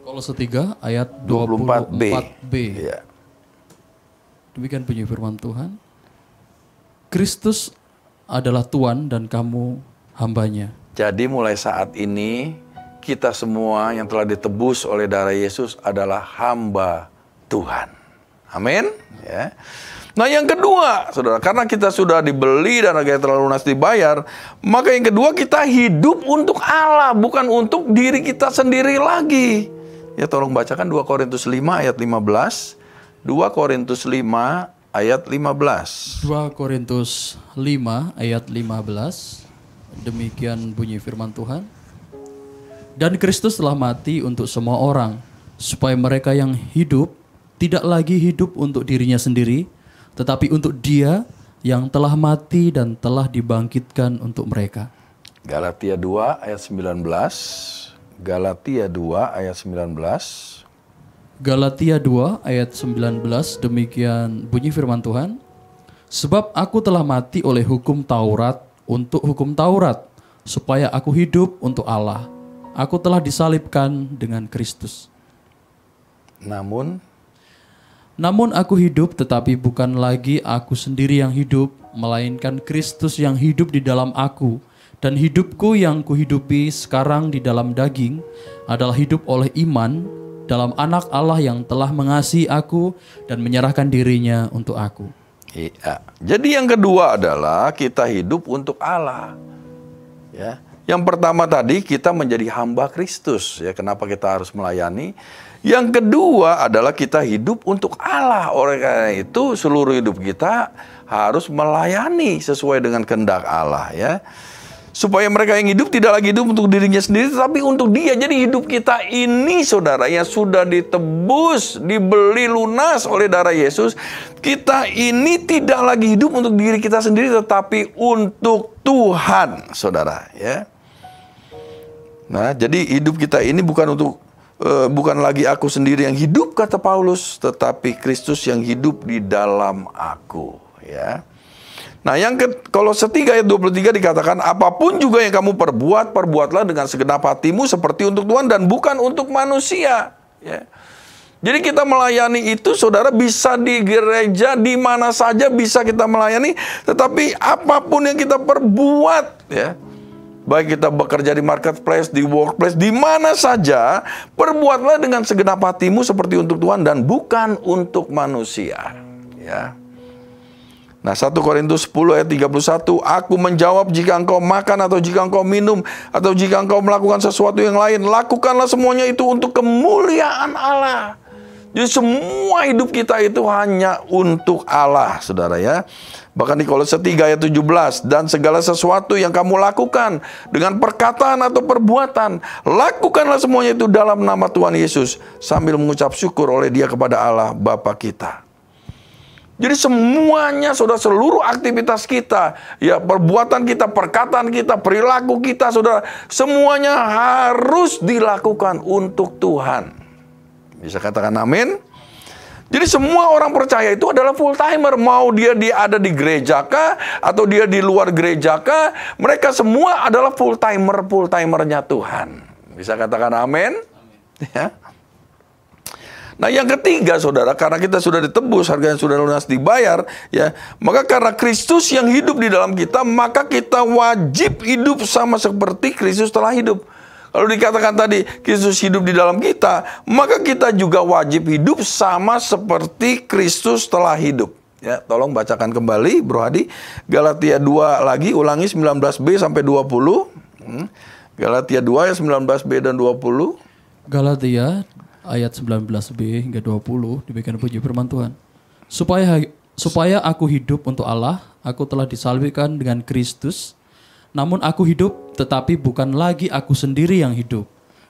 Kolose 3 ayat 24b. 24b. Ya. Demikian bunyi firman Tuhan. Kristus adalah Tuhan dan kamu hambanya. Jadi mulai saat ini kita semua yang telah ditebus oleh darah Yesus adalah hamba Tuhan. Amin. Ya. Nah yang kedua, saudara, karena kita sudah dibeli dan harganya telah lunas dibayar, maka yang kedua kita hidup untuk Allah, bukan untuk diri kita sendiri lagi. Ya tolong bacakan 2 Korintus 5 ayat 15. 2 Korintus 5 ayat 15. 2 Korintus 5 ayat 15. Demikian bunyi firman Tuhan. Dan Kristus telah mati untuk semua orang, supaya mereka yang hidup tidak lagi hidup untuk dirinya sendiri, tetapi untuk Dia yang telah mati dan telah dibangkitkan untuk mereka. Galatia 2 ayat 19. Galatia 2 ayat 19. Galatia 2 ayat 19, demikian bunyi firman Tuhan. Sebab aku telah mati oleh hukum Taurat untuk hukum Taurat, supaya aku hidup untuk Allah. Aku telah disalibkan dengan Kristus. Namun aku hidup, tetapi bukan lagi aku sendiri yang hidup, melainkan Kristus yang hidup di dalam aku. Dan hidupku yang kuhidupi sekarang di dalam daging adalah hidup oleh iman dalam Anak Allah yang telah mengasihi aku dan menyerahkan dirinya untuk aku. Iya. Jadi yang kedua adalah kita hidup untuk Allah. Ya. Yang pertama tadi kita menjadi hamba Kristus, ya. Kenapa kita harus melayani? Yang kedua adalah kita hidup untuk Allah. Oleh karena itu seluruh hidup kita harus melayani sesuai dengan kehendak Allah, ya. Supaya mereka yang hidup tidak lagi hidup untuk dirinya sendiri, tetapi untuk Dia. Jadi hidup kita ini, saudara, yang sudah ditebus, dibeli lunas oleh darah Yesus, kita ini tidak lagi hidup untuk diri kita sendiri, tetapi untuk Tuhan, saudara, ya. Nah, jadi hidup kita ini bukan lagi aku sendiri yang hidup, kata Paulus, tetapi Kristus yang hidup di dalam aku, ya. Nah, kalau 3 ayat 23 dikatakan, apapun juga yang kamu perbuat, perbuatlah dengan segenap hatimu seperti untuk Tuhan dan bukan untuk manusia, ya. Jadi kita melayani itu, saudara, bisa di gereja, di mana saja bisa kita melayani, tetapi apapun yang kita perbuat, ya, baik kita bekerja di marketplace, di workplace, di mana saja, perbuatlah dengan segenap hatimu seperti untuk Tuhan dan bukan untuk manusia, ya. Nah, 1 Korintus 10 ayat 31, aku menjawab, jika engkau makan atau jika engkau minum atau jika engkau melakukan sesuatu yang lain, lakukanlah semuanya itu untuk kemuliaan Allah. Jadi semua hidup kita itu hanya untuk Allah, saudara, ya. Bahkan di Kolose 3 ayat 17, dan segala sesuatu yang kamu lakukan dengan perkataan atau perbuatan, lakukanlah semuanya itu dalam nama Tuhan Yesus, sambil mengucap syukur oleh Dia kepada Allah Bapa kita. Jadi semuanya, saudara, seluruh aktivitas kita, ya, perbuatan kita, perkataan kita, perilaku kita, saudara, semuanya harus dilakukan untuk Tuhan. Bisa katakan amin? Jadi semua orang percaya itu adalah full timer, mau dia ada di gereja kah atau dia di luar gereja kah, mereka semua adalah full timernya Tuhan. Bisa katakan amin? Ya. Nah, yang ketiga, saudara, karena kita sudah ditebus, harganya sudah lunas dibayar, ya, maka karena Kristus yang hidup di dalam kita, maka kita wajib hidup sama seperti Kristus telah hidup. Kalau dikatakan tadi Kristus hidup di dalam kita, maka kita juga wajib hidup sama seperti Kristus telah hidup. Ya, tolong bacakan kembali, Bro Hadi. Galatia 2 lagi, ulangi 19b sampai 20. Galatia 2 ayat 19b dan 20. Galatia ayat 19b hingga 20, demikian puji firman Tuhan. Supaya aku hidup untuk Allah, aku telah disalibkan dengan Kristus. Namun aku hidup, tetapi bukan lagi aku sendiri yang hidup,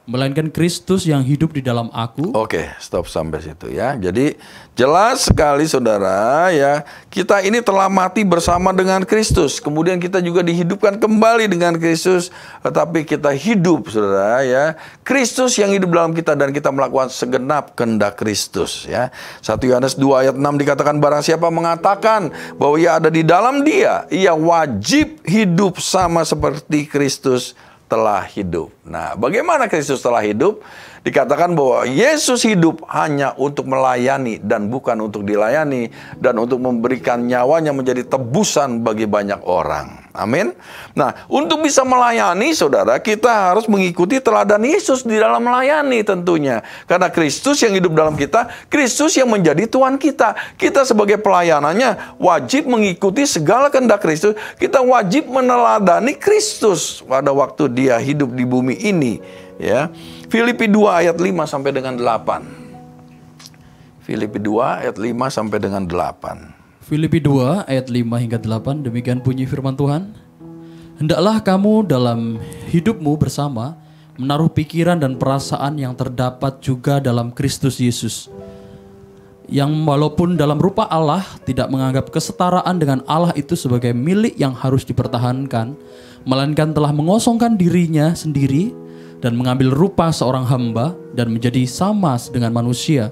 melainkan Kristus yang hidup di dalam aku. Oke, stop sampai situ ya. Jadi jelas sekali saudara ya, kita ini telah mati bersama dengan Kristus. Kemudian kita juga dihidupkan kembali dengan Kristus, tetapi kita hidup saudara ya. Kristus yang hidup dalam kita dan kita melakukan segenap kehendak Kristus ya. 1 Yohanes 2 ayat 6 dikatakan, barang siapa mengatakan bahwa ia ada di dalam Dia, ia wajib hidup sama seperti Kristus telah hidup. Nah, bagaimana Kristus telah hidup? Dikatakan bahwa Yesus hidup hanya untuk melayani dan bukan untuk dilayani, dan untuk memberikan nyawanya menjadi tebusan bagi banyak orang. Amin. Nah, untuk bisa melayani saudara, kita harus mengikuti teladan Yesus di dalam melayani tentunya. Karena Kristus yang hidup dalam kita, Kristus yang menjadi Tuhan kita. Kita sebagai pelayanannya wajib mengikuti segala kehendak Kristus. Kita wajib meneladani Kristus pada waktu Dia hidup di bumi ini. Ya, Filipi 2 ayat 5 sampai dengan 8. Filipi 2 ayat 5 sampai dengan 8. Filipi 2 ayat 5 hingga 8, demikian bunyi firman Tuhan. Hendaklah kamu dalam hidupmu bersama menaruh pikiran dan perasaan yang terdapat juga dalam Kristus Yesus, yang walaupun dalam rupa Allah tidak menganggap kesetaraan dengan Allah itu sebagai milik yang harus dipertahankan, melainkan telah mengosongkan dirinya sendiri dan mengambil rupa seorang hamba dan menjadi sama dengan manusia.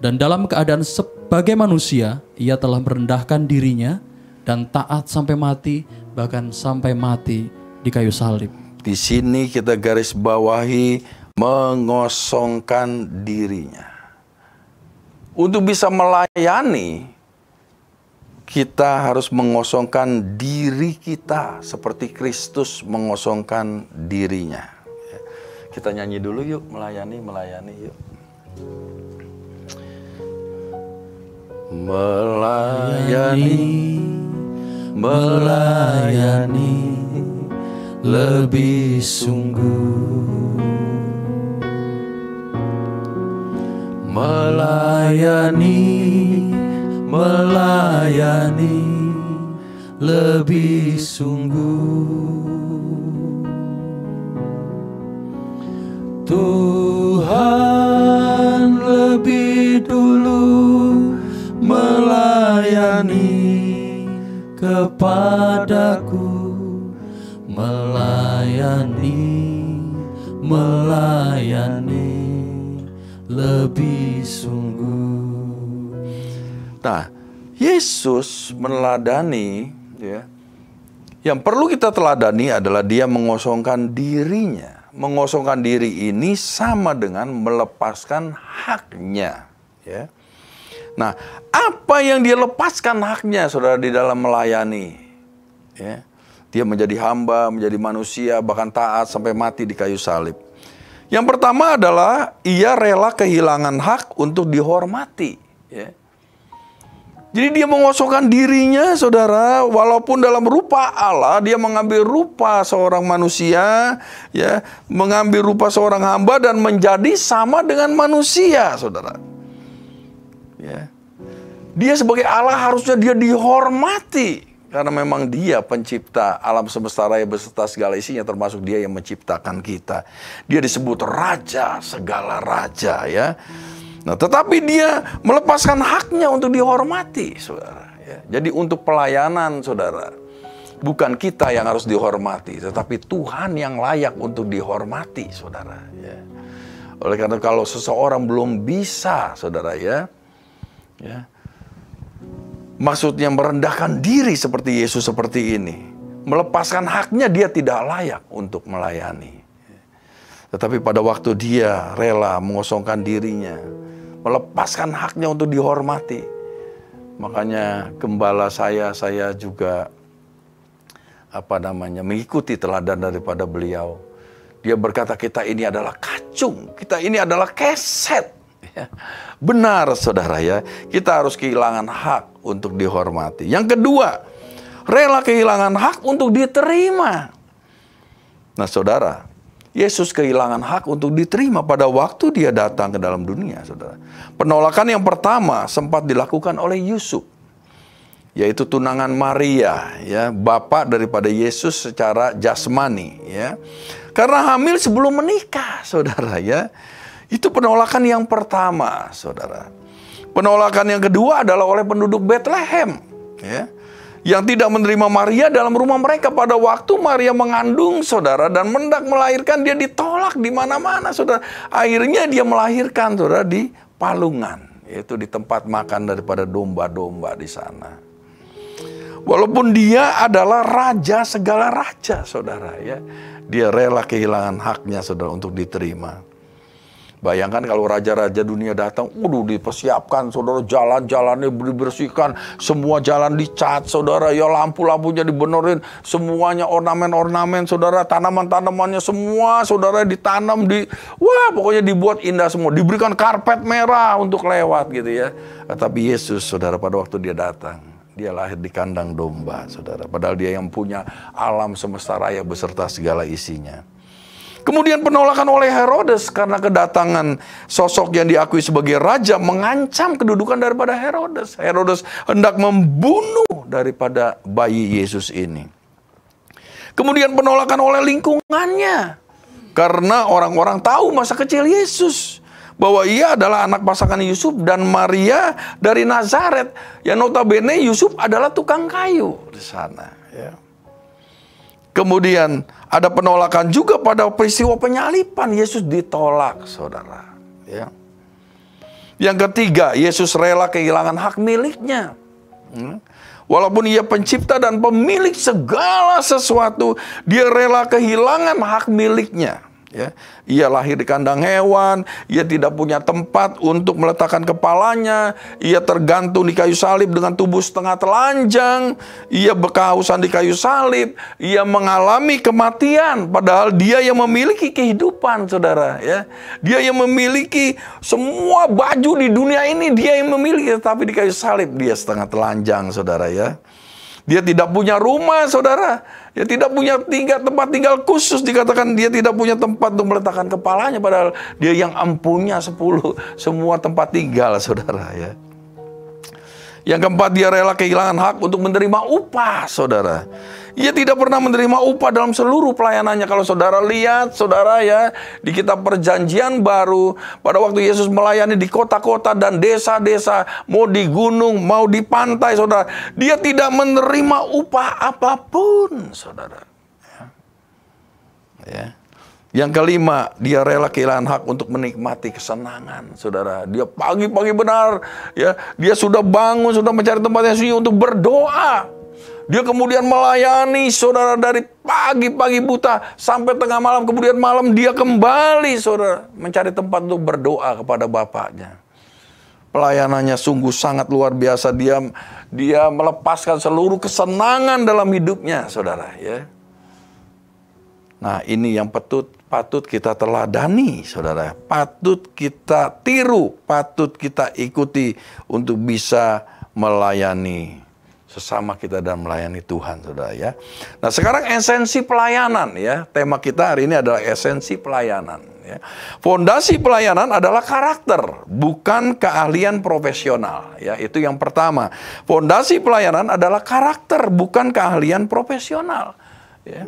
Dan dalam keadaan sebagai manusia, ia telah merendahkan dirinya dan taat sampai mati, bahkan sampai mati di kayu salib. Di sini kita garis bawahi mengosongkan dirinya. Untuk bisa melayani, kita harus mengosongkan diri kita seperti Kristus mengosongkan dirinya. Kita nyanyi dulu yuk, melayani yuk. Melayani lebih sungguh. Melayani lebih sungguh. Tuhan lebih dulu melayani kepadaku, melayani lebih sungguh. Nah, Yesus meneladani ya. Yang perlu kita teladani adalah Dia mengosongkan dirinya. Mengosongkan diri ini sama dengan melepaskan haknya ya. Nah, apa yang Dia lepaskan haknya saudara di dalam melayani ya? Dia menjadi hamba, menjadi manusia, bahkan taat sampai mati di kayu salib. Yang pertama adalah Ia rela kehilangan hak untuk dihormati ya. Jadi Dia mengosongkan dirinya saudara, walaupun dalam rupa Allah, Dia mengambil rupa seorang manusia ya, mengambil rupa seorang hamba dan menjadi sama dengan manusia saudara ya. Dia sebagai Allah harusnya Dia dihormati, karena memang Dia pencipta alam semesta raya beserta segala isinya, termasuk Dia yang menciptakan kita. Dia disebut Raja segala raja ya. Nah, tetapi Dia melepaskan haknya untuk dihormati, saudara. Ya. Jadi untuk pelayanan, saudara, bukan kita yang harus dihormati, tetapi Tuhan yang layak untuk dihormati, saudara. Ya. Oleh karena kalau seseorang belum bisa, saudara, ya, maksudnya merendahkan diri seperti Yesus seperti ini, melepaskan haknya, dia tidak layak untuk melayani. Tetapi pada waktu Dia rela mengosongkan dirinya, melepaskan haknya untuk dihormati. Makanya gembala saya juga mengikuti teladan daripada beliau. Dia berkata kita ini adalah kacung, kita ini adalah keset. Benar saudara ya, kita harus kehilangan hak untuk dihormati. Yang kedua, rela kehilangan hak untuk diterima. Nah saudara, Yesus kehilangan hak untuk diterima pada waktu Dia datang ke dalam dunia, saudara. Penolakan yang pertama sempat dilakukan oleh Yusuf. yaitu tunangan Maria, ya, bapak daripada Yesus secara jasmani, ya. Karena hamil sebelum menikah, saudara, ya. Itu penolakan yang pertama, saudara. Penolakan yang kedua adalah oleh penduduk Bethlehem, ya, yang tidak menerima Maria dalam rumah mereka pada waktu Maria mengandung, saudara, dan hendak melahirkan. Dia ditolak di mana-mana, saudara. Akhirnya dia melahirkan, saudara, di palungan, yaitu di tempat makan daripada domba-domba di sana. Walaupun dia adalah raja segala raja, saudara, ya, dia rela kehilangan haknya, saudara, untuk diterima. Bayangkan kalau raja-raja dunia datang, dipersiapkan, saudara, jalan-jalannya dibersihkan, semua jalan dicat, saudara, ya, lampu-lampunya dibenerin, semuanya ornamen-ornamen, saudara, tanaman-tanamannya semua, saudara, ditanam pokoknya dibuat indah semua, diberikan karpet merah untuk lewat, gitu, ya. Tapi Yesus, saudara, pada waktu dia datang, dia lahir di kandang domba, saudara, padahal dia yang punya alam semesta raya beserta segala isinya. Kemudian penolakan oleh Herodes karena kedatangan sosok yang diakui sebagai raja mengancam kedudukan daripada Herodes. Herodes hendak membunuh daripada bayi Yesus ini. Kemudian penolakan oleh lingkungannya karena orang-orang tahu masa kecil Yesus, bahwa ia adalah anak pasangan Yusuf dan Maria dari Nazaret, yang notabene Yusuf adalah tukang kayu di sana, ya. Kemudian ada penolakan juga pada peristiwa penyalipan. Yesus ditolak, saudara, ya. Yang ketiga, Yesus rela kehilangan hak miliknya. Walaupun ia pencipta dan pemilik segala sesuatu, dia rela kehilangan hak miliknya. Ya, ia lahir di kandang hewan, ia tidak punya tempat untuk meletakkan kepalanya, ia tergantung di kayu salib dengan tubuh setengah telanjang, ia berkehausan di kayu salib, ia mengalami kematian, padahal dia yang memiliki kehidupan, saudara, ya. Dia yang memiliki semua baju di dunia ini, dia yang memiliki, tapi di kayu salib dia setengah telanjang, saudara, ya. Dia tidak punya rumah, saudara. Dia tidak punya tempat tinggal khusus. Dikatakan dia tidak punya tempat untuk meletakkan kepalanya. Padahal dia yang empunya semua tempat tinggal, saudara, ya. Yang keempat, dia rela kehilangan hak untuk menerima upah, saudara. Ia tidak pernah menerima upah dalam seluruh pelayanannya. Kalau saudara lihat, saudara, ya, di kitab Perjanjian Baru, pada waktu Yesus melayani di kota-kota dan desa-desa, mau di gunung, mau di pantai, saudara, dia tidak menerima upah apapun, saudara. Ya. Yang kelima, dia rela kehilangan hak untuk menikmati kesenangan, saudara. Dia pagi-pagi benar, ya, dia sudah bangun, sudah mencari tempat yang sunyi untuk berdoa. Dia kemudian melayani, saudara, dari pagi-pagi buta sampai tengah malam. Kemudian malam dia kembali, saudara, mencari tempat untuk berdoa kepada Bapaknya. Pelayanannya sungguh sangat luar biasa. Dia melepaskan seluruh kesenangan dalam hidupnya, saudara, ya. Nah, ini yang patut kita teladani, saudara. Patut kita tiru, patut kita ikuti untuk bisa melayani sesama kita dan melayani Tuhan, saudara, ya. Nah, sekarang esensi pelayanan, ya. Tema kita hari ini adalah esensi pelayanan, ya. Fondasi pelayanan adalah karakter, bukan keahlian profesional, ya. Itu yang pertama. Fondasi pelayanan adalah karakter, bukan keahlian profesional, ya.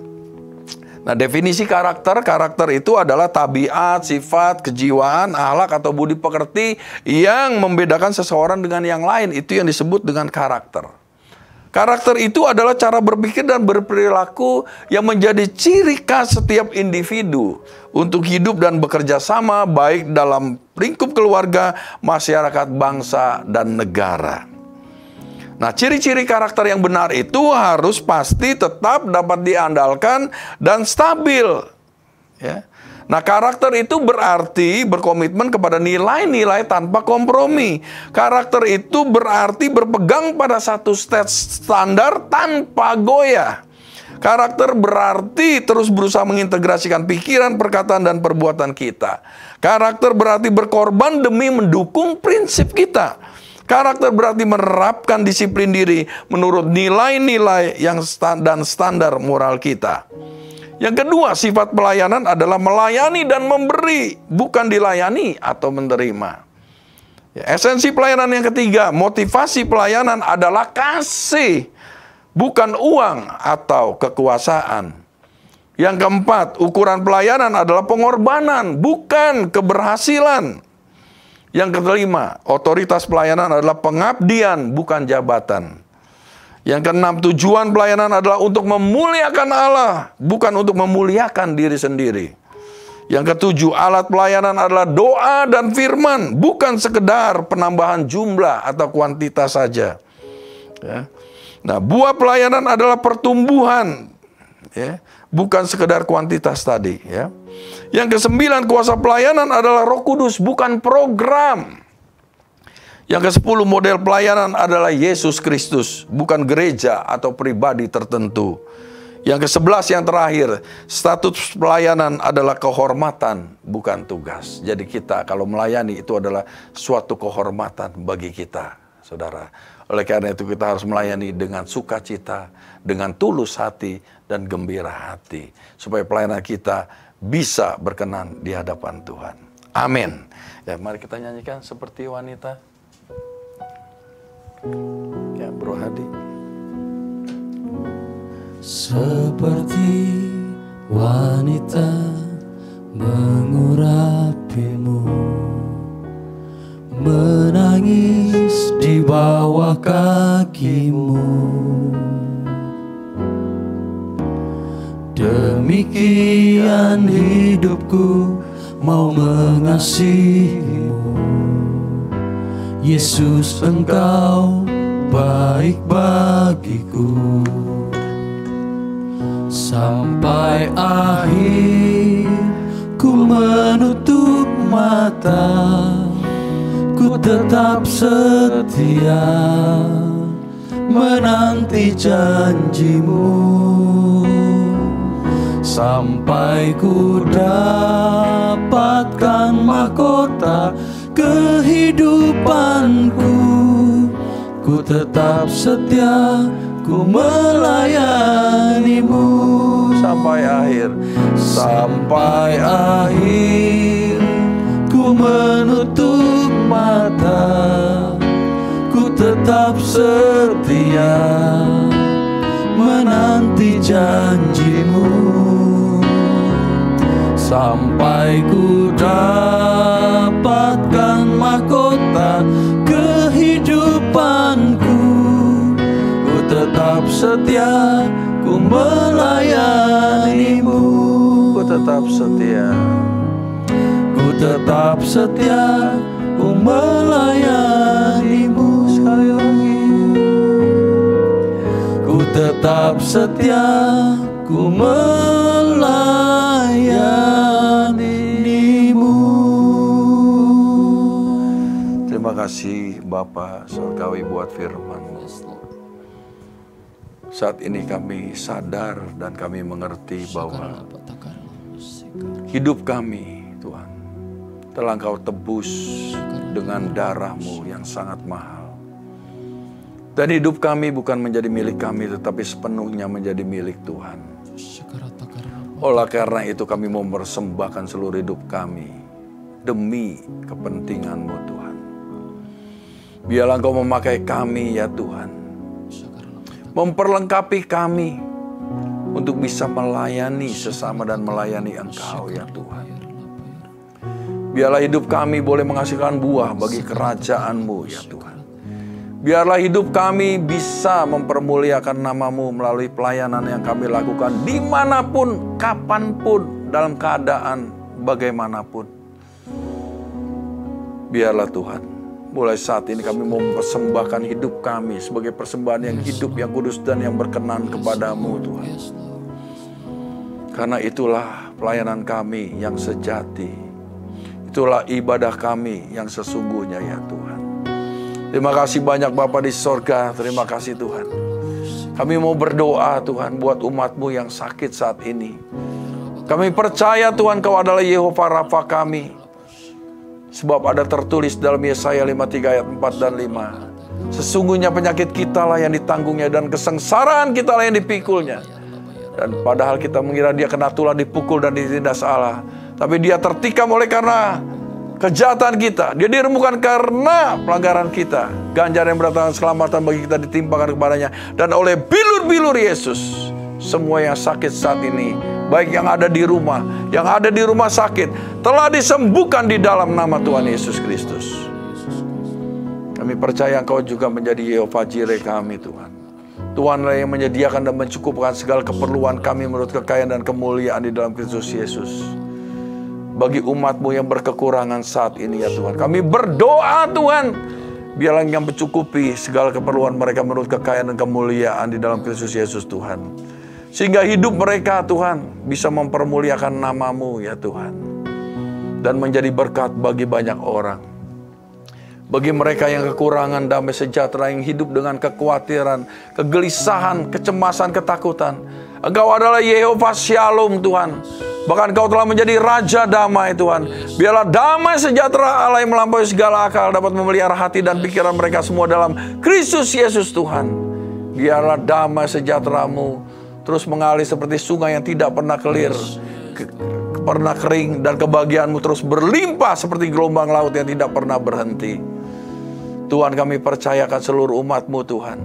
Nah, definisi karakter itu adalah tabiat, sifat, kejiwaan, akhlak atau budi pekerti yang membedakan seseorang dengan yang lain. Itu yang disebut dengan karakter. Karakter itu adalah cara berpikir dan berperilaku yang menjadi ciri khas setiap individu untuk hidup dan bekerja sama baik dalam lingkup keluarga, masyarakat, bangsa, dan negara. Nah, ciri-ciri karakter yang benar itu harus pasti tetap dapat diandalkan dan stabil, ya. Nah, karakter itu berarti berkomitmen kepada nilai-nilai tanpa kompromi. Karakter itu berarti berpegang pada satu standar tanpa goyah. Karakter berarti terus berusaha mengintegrasikan pikiran, perkataan, dan perbuatan kita. Karakter berarti berkorban demi mendukung prinsip kita. Karakter berarti menerapkan disiplin diri menurut nilai-nilai dan standar moral kita. Yang kedua, sifat pelayanan adalah melayani dan memberi, bukan dilayani atau menerima. Esensi pelayanan yang ketiga, motivasi pelayanan adalah kasih, bukan uang atau kekuasaan. Yang keempat, ukuran pelayanan adalah pengorbanan, bukan keberhasilan. Yang kelima, otoritas pelayanan adalah pengabdian, bukan jabatan. Yang keenam, tujuan pelayanan adalah untuk memuliakan Allah, bukan untuk memuliakan diri sendiri. Yang ketujuh, alat pelayanan adalah doa dan firman, bukan sekedar penambahan jumlah atau kuantitas saja. Ya. Nah, buah pelayanan adalah pertumbuhan, ya, bukan sekedar kuantitas tadi. Ya. Yang kesembilan, kuasa pelayanan adalah Roh Kudus, bukan program. Yang ke-10, model pelayanan adalah Yesus Kristus, bukan gereja atau pribadi tertentu. Yang ke-11 yang terakhir, status pelayanan adalah kehormatan, bukan tugas. Jadi kita kalau melayani itu adalah suatu kehormatan bagi kita, saudara. Oleh karena itu kita harus melayani dengan sukacita, dengan tulus hati dan gembira hati. Supaya pelayanan kita bisa berkenan di hadapan Tuhan. Amin. Ya, mari kita nyanyikan seperti wanita. Ya, Bro Hadi. Seperti wanita mengurapimu, menangis di bawah kakimu. Demikian hidupku mau mengasihimu. Yesus, Engkau baik bagiku. Sampai akhir ku menutup mata, ku tetap setia menanti janjimu. Sampai ku dapatkan mahkota kehidupanku, ku tetap setia, ku melayanimu Sampai akhir. sampai akhir. Ku menutup mata, ku tetap setia menanti janjimu. Sampai ku dapatkan mahkota kehidupanku, ku tetap setia, ku melayanimu. Ku tetap setia. Ku tetap setia, ku melayanimu. Sekali lagi. Ku tetap setia, ku melayanimu. Terima kasih Bapa Surgawi buat firman-Mu. Saat ini kami sadar dan kami mengerti bahwa hidup kami, Tuhan, telah Engkau tebus dengan darah-Mu yang sangat mahal. Dan hidup kami bukan menjadi milik kami, tetapi sepenuhnya menjadi milik Tuhan. Oleh karena itu kami mau mempersembahkan seluruh hidup kami demi kepentingan-Mu, Tuhan. Biarlah Engkau memakai kami, ya Tuhan. Memperlengkapi kami untuk bisa melayani sesama dan melayani Engkau, ya Tuhan. Biarlah hidup kami boleh menghasilkan buah bagi kerajaan-Mu, ya Tuhan. Biarlah hidup kami bisa mempermuliakan nama-Mu melalui pelayanan yang kami lakukan dimanapun, kapanpun, dalam keadaan bagaimanapun. Biarlah Tuhan, mulai saat ini kami mau mempersembahkan hidup kami sebagai persembahan yang hidup, yang kudus dan yang berkenan kepadamu, Tuhan. Karena itulah pelayanan kami yang sejati. Itulah ibadah kami yang sesungguhnya, ya Tuhan. Terima kasih banyak Bapa di sorga. Terima kasih Tuhan. Kami mau berdoa Tuhan buat umat-Mu yang sakit saat ini. Kami percaya Tuhan Kau adalah Yehova Rafa kami. Sebab ada tertulis dalam Yesaya 53 ayat 4 dan 5. Sesungguhnya penyakit kita lah yang ditanggungnya dan kesengsaraan kita lah yang dipikulnya. Dan padahal kita mengira dia kena tulah, dipukul dan ditindas Allah. Tapi dia tertikam oleh karena kejahatan kita. Dia diremukkan karena pelanggaran kita. Ganjaran yang berdatangkan keselamatan bagi kita ditimpakan kepadanya. Dan oleh bilur-bilur Yesus, semua yang sakit saat ini, baik yang ada di rumah, yang ada di rumah sakit, telah disembuhkan di dalam nama Tuhan Yesus Kristus. Kami percaya Engkau juga menjadi Yehova Jireh kami, Tuhan. Tuhanlah yang menyediakan dan mencukupkan segala keperluan kami menurut kekayaan dan kemuliaan di dalam Kristus Yesus. Bagi umat-Mu yang berkekurangan saat ini ya Tuhan, kami berdoa Tuhan, biarlah yang mencukupi segala keperluan mereka menurut kekayaan dan kemuliaan di dalam Kristus Yesus Tuhan. Sehingga hidup mereka Tuhan bisa mempermuliakan nama-Mu ya Tuhan. Dan menjadi berkat bagi banyak orang. Bagi mereka yang kekurangan damai sejahtera, yang hidup dengan kekhawatiran, kegelisahan, kecemasan, ketakutan, Engkau adalah Yehova Shalom Tuhan. Bahkan Engkau telah menjadi Raja damai Tuhan. Biarlah damai sejahtera Allah yang melampaui segala akal dapat memelihara hati dan pikiran mereka semua dalam Kristus Yesus Tuhan. Biarlah damai sejahtera-Mu terus mengalir seperti sungai yang tidak pernah pernah kering, dan kebahagiaan-Mu terus berlimpah seperti gelombang laut yang tidak pernah berhenti. Tuhan, kami percayakan seluruh umat-Mu Tuhan,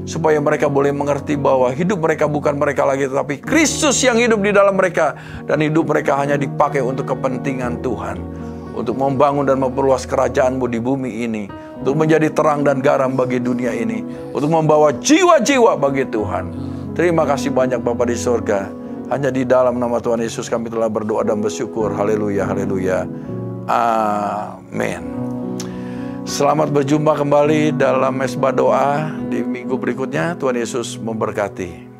supaya mereka boleh mengerti bahwa hidup mereka bukan mereka lagi, tetapi Kristus yang hidup di dalam mereka. Dan hidup mereka hanya dipakai untuk kepentingan Tuhan, untuk membangun dan memperluas kerajaan-Mu di bumi ini, untuk menjadi terang dan garam bagi dunia ini, untuk membawa jiwa-jiwa bagi Tuhan. Terima kasih banyak Bapa di surga. Hanya di dalam nama Tuhan Yesus kami telah berdoa dan bersyukur. Haleluya, haleluya. Amin. Selamat berjumpa kembali dalam Mesbah Doa di minggu berikutnya. Tuhan Yesus memberkati.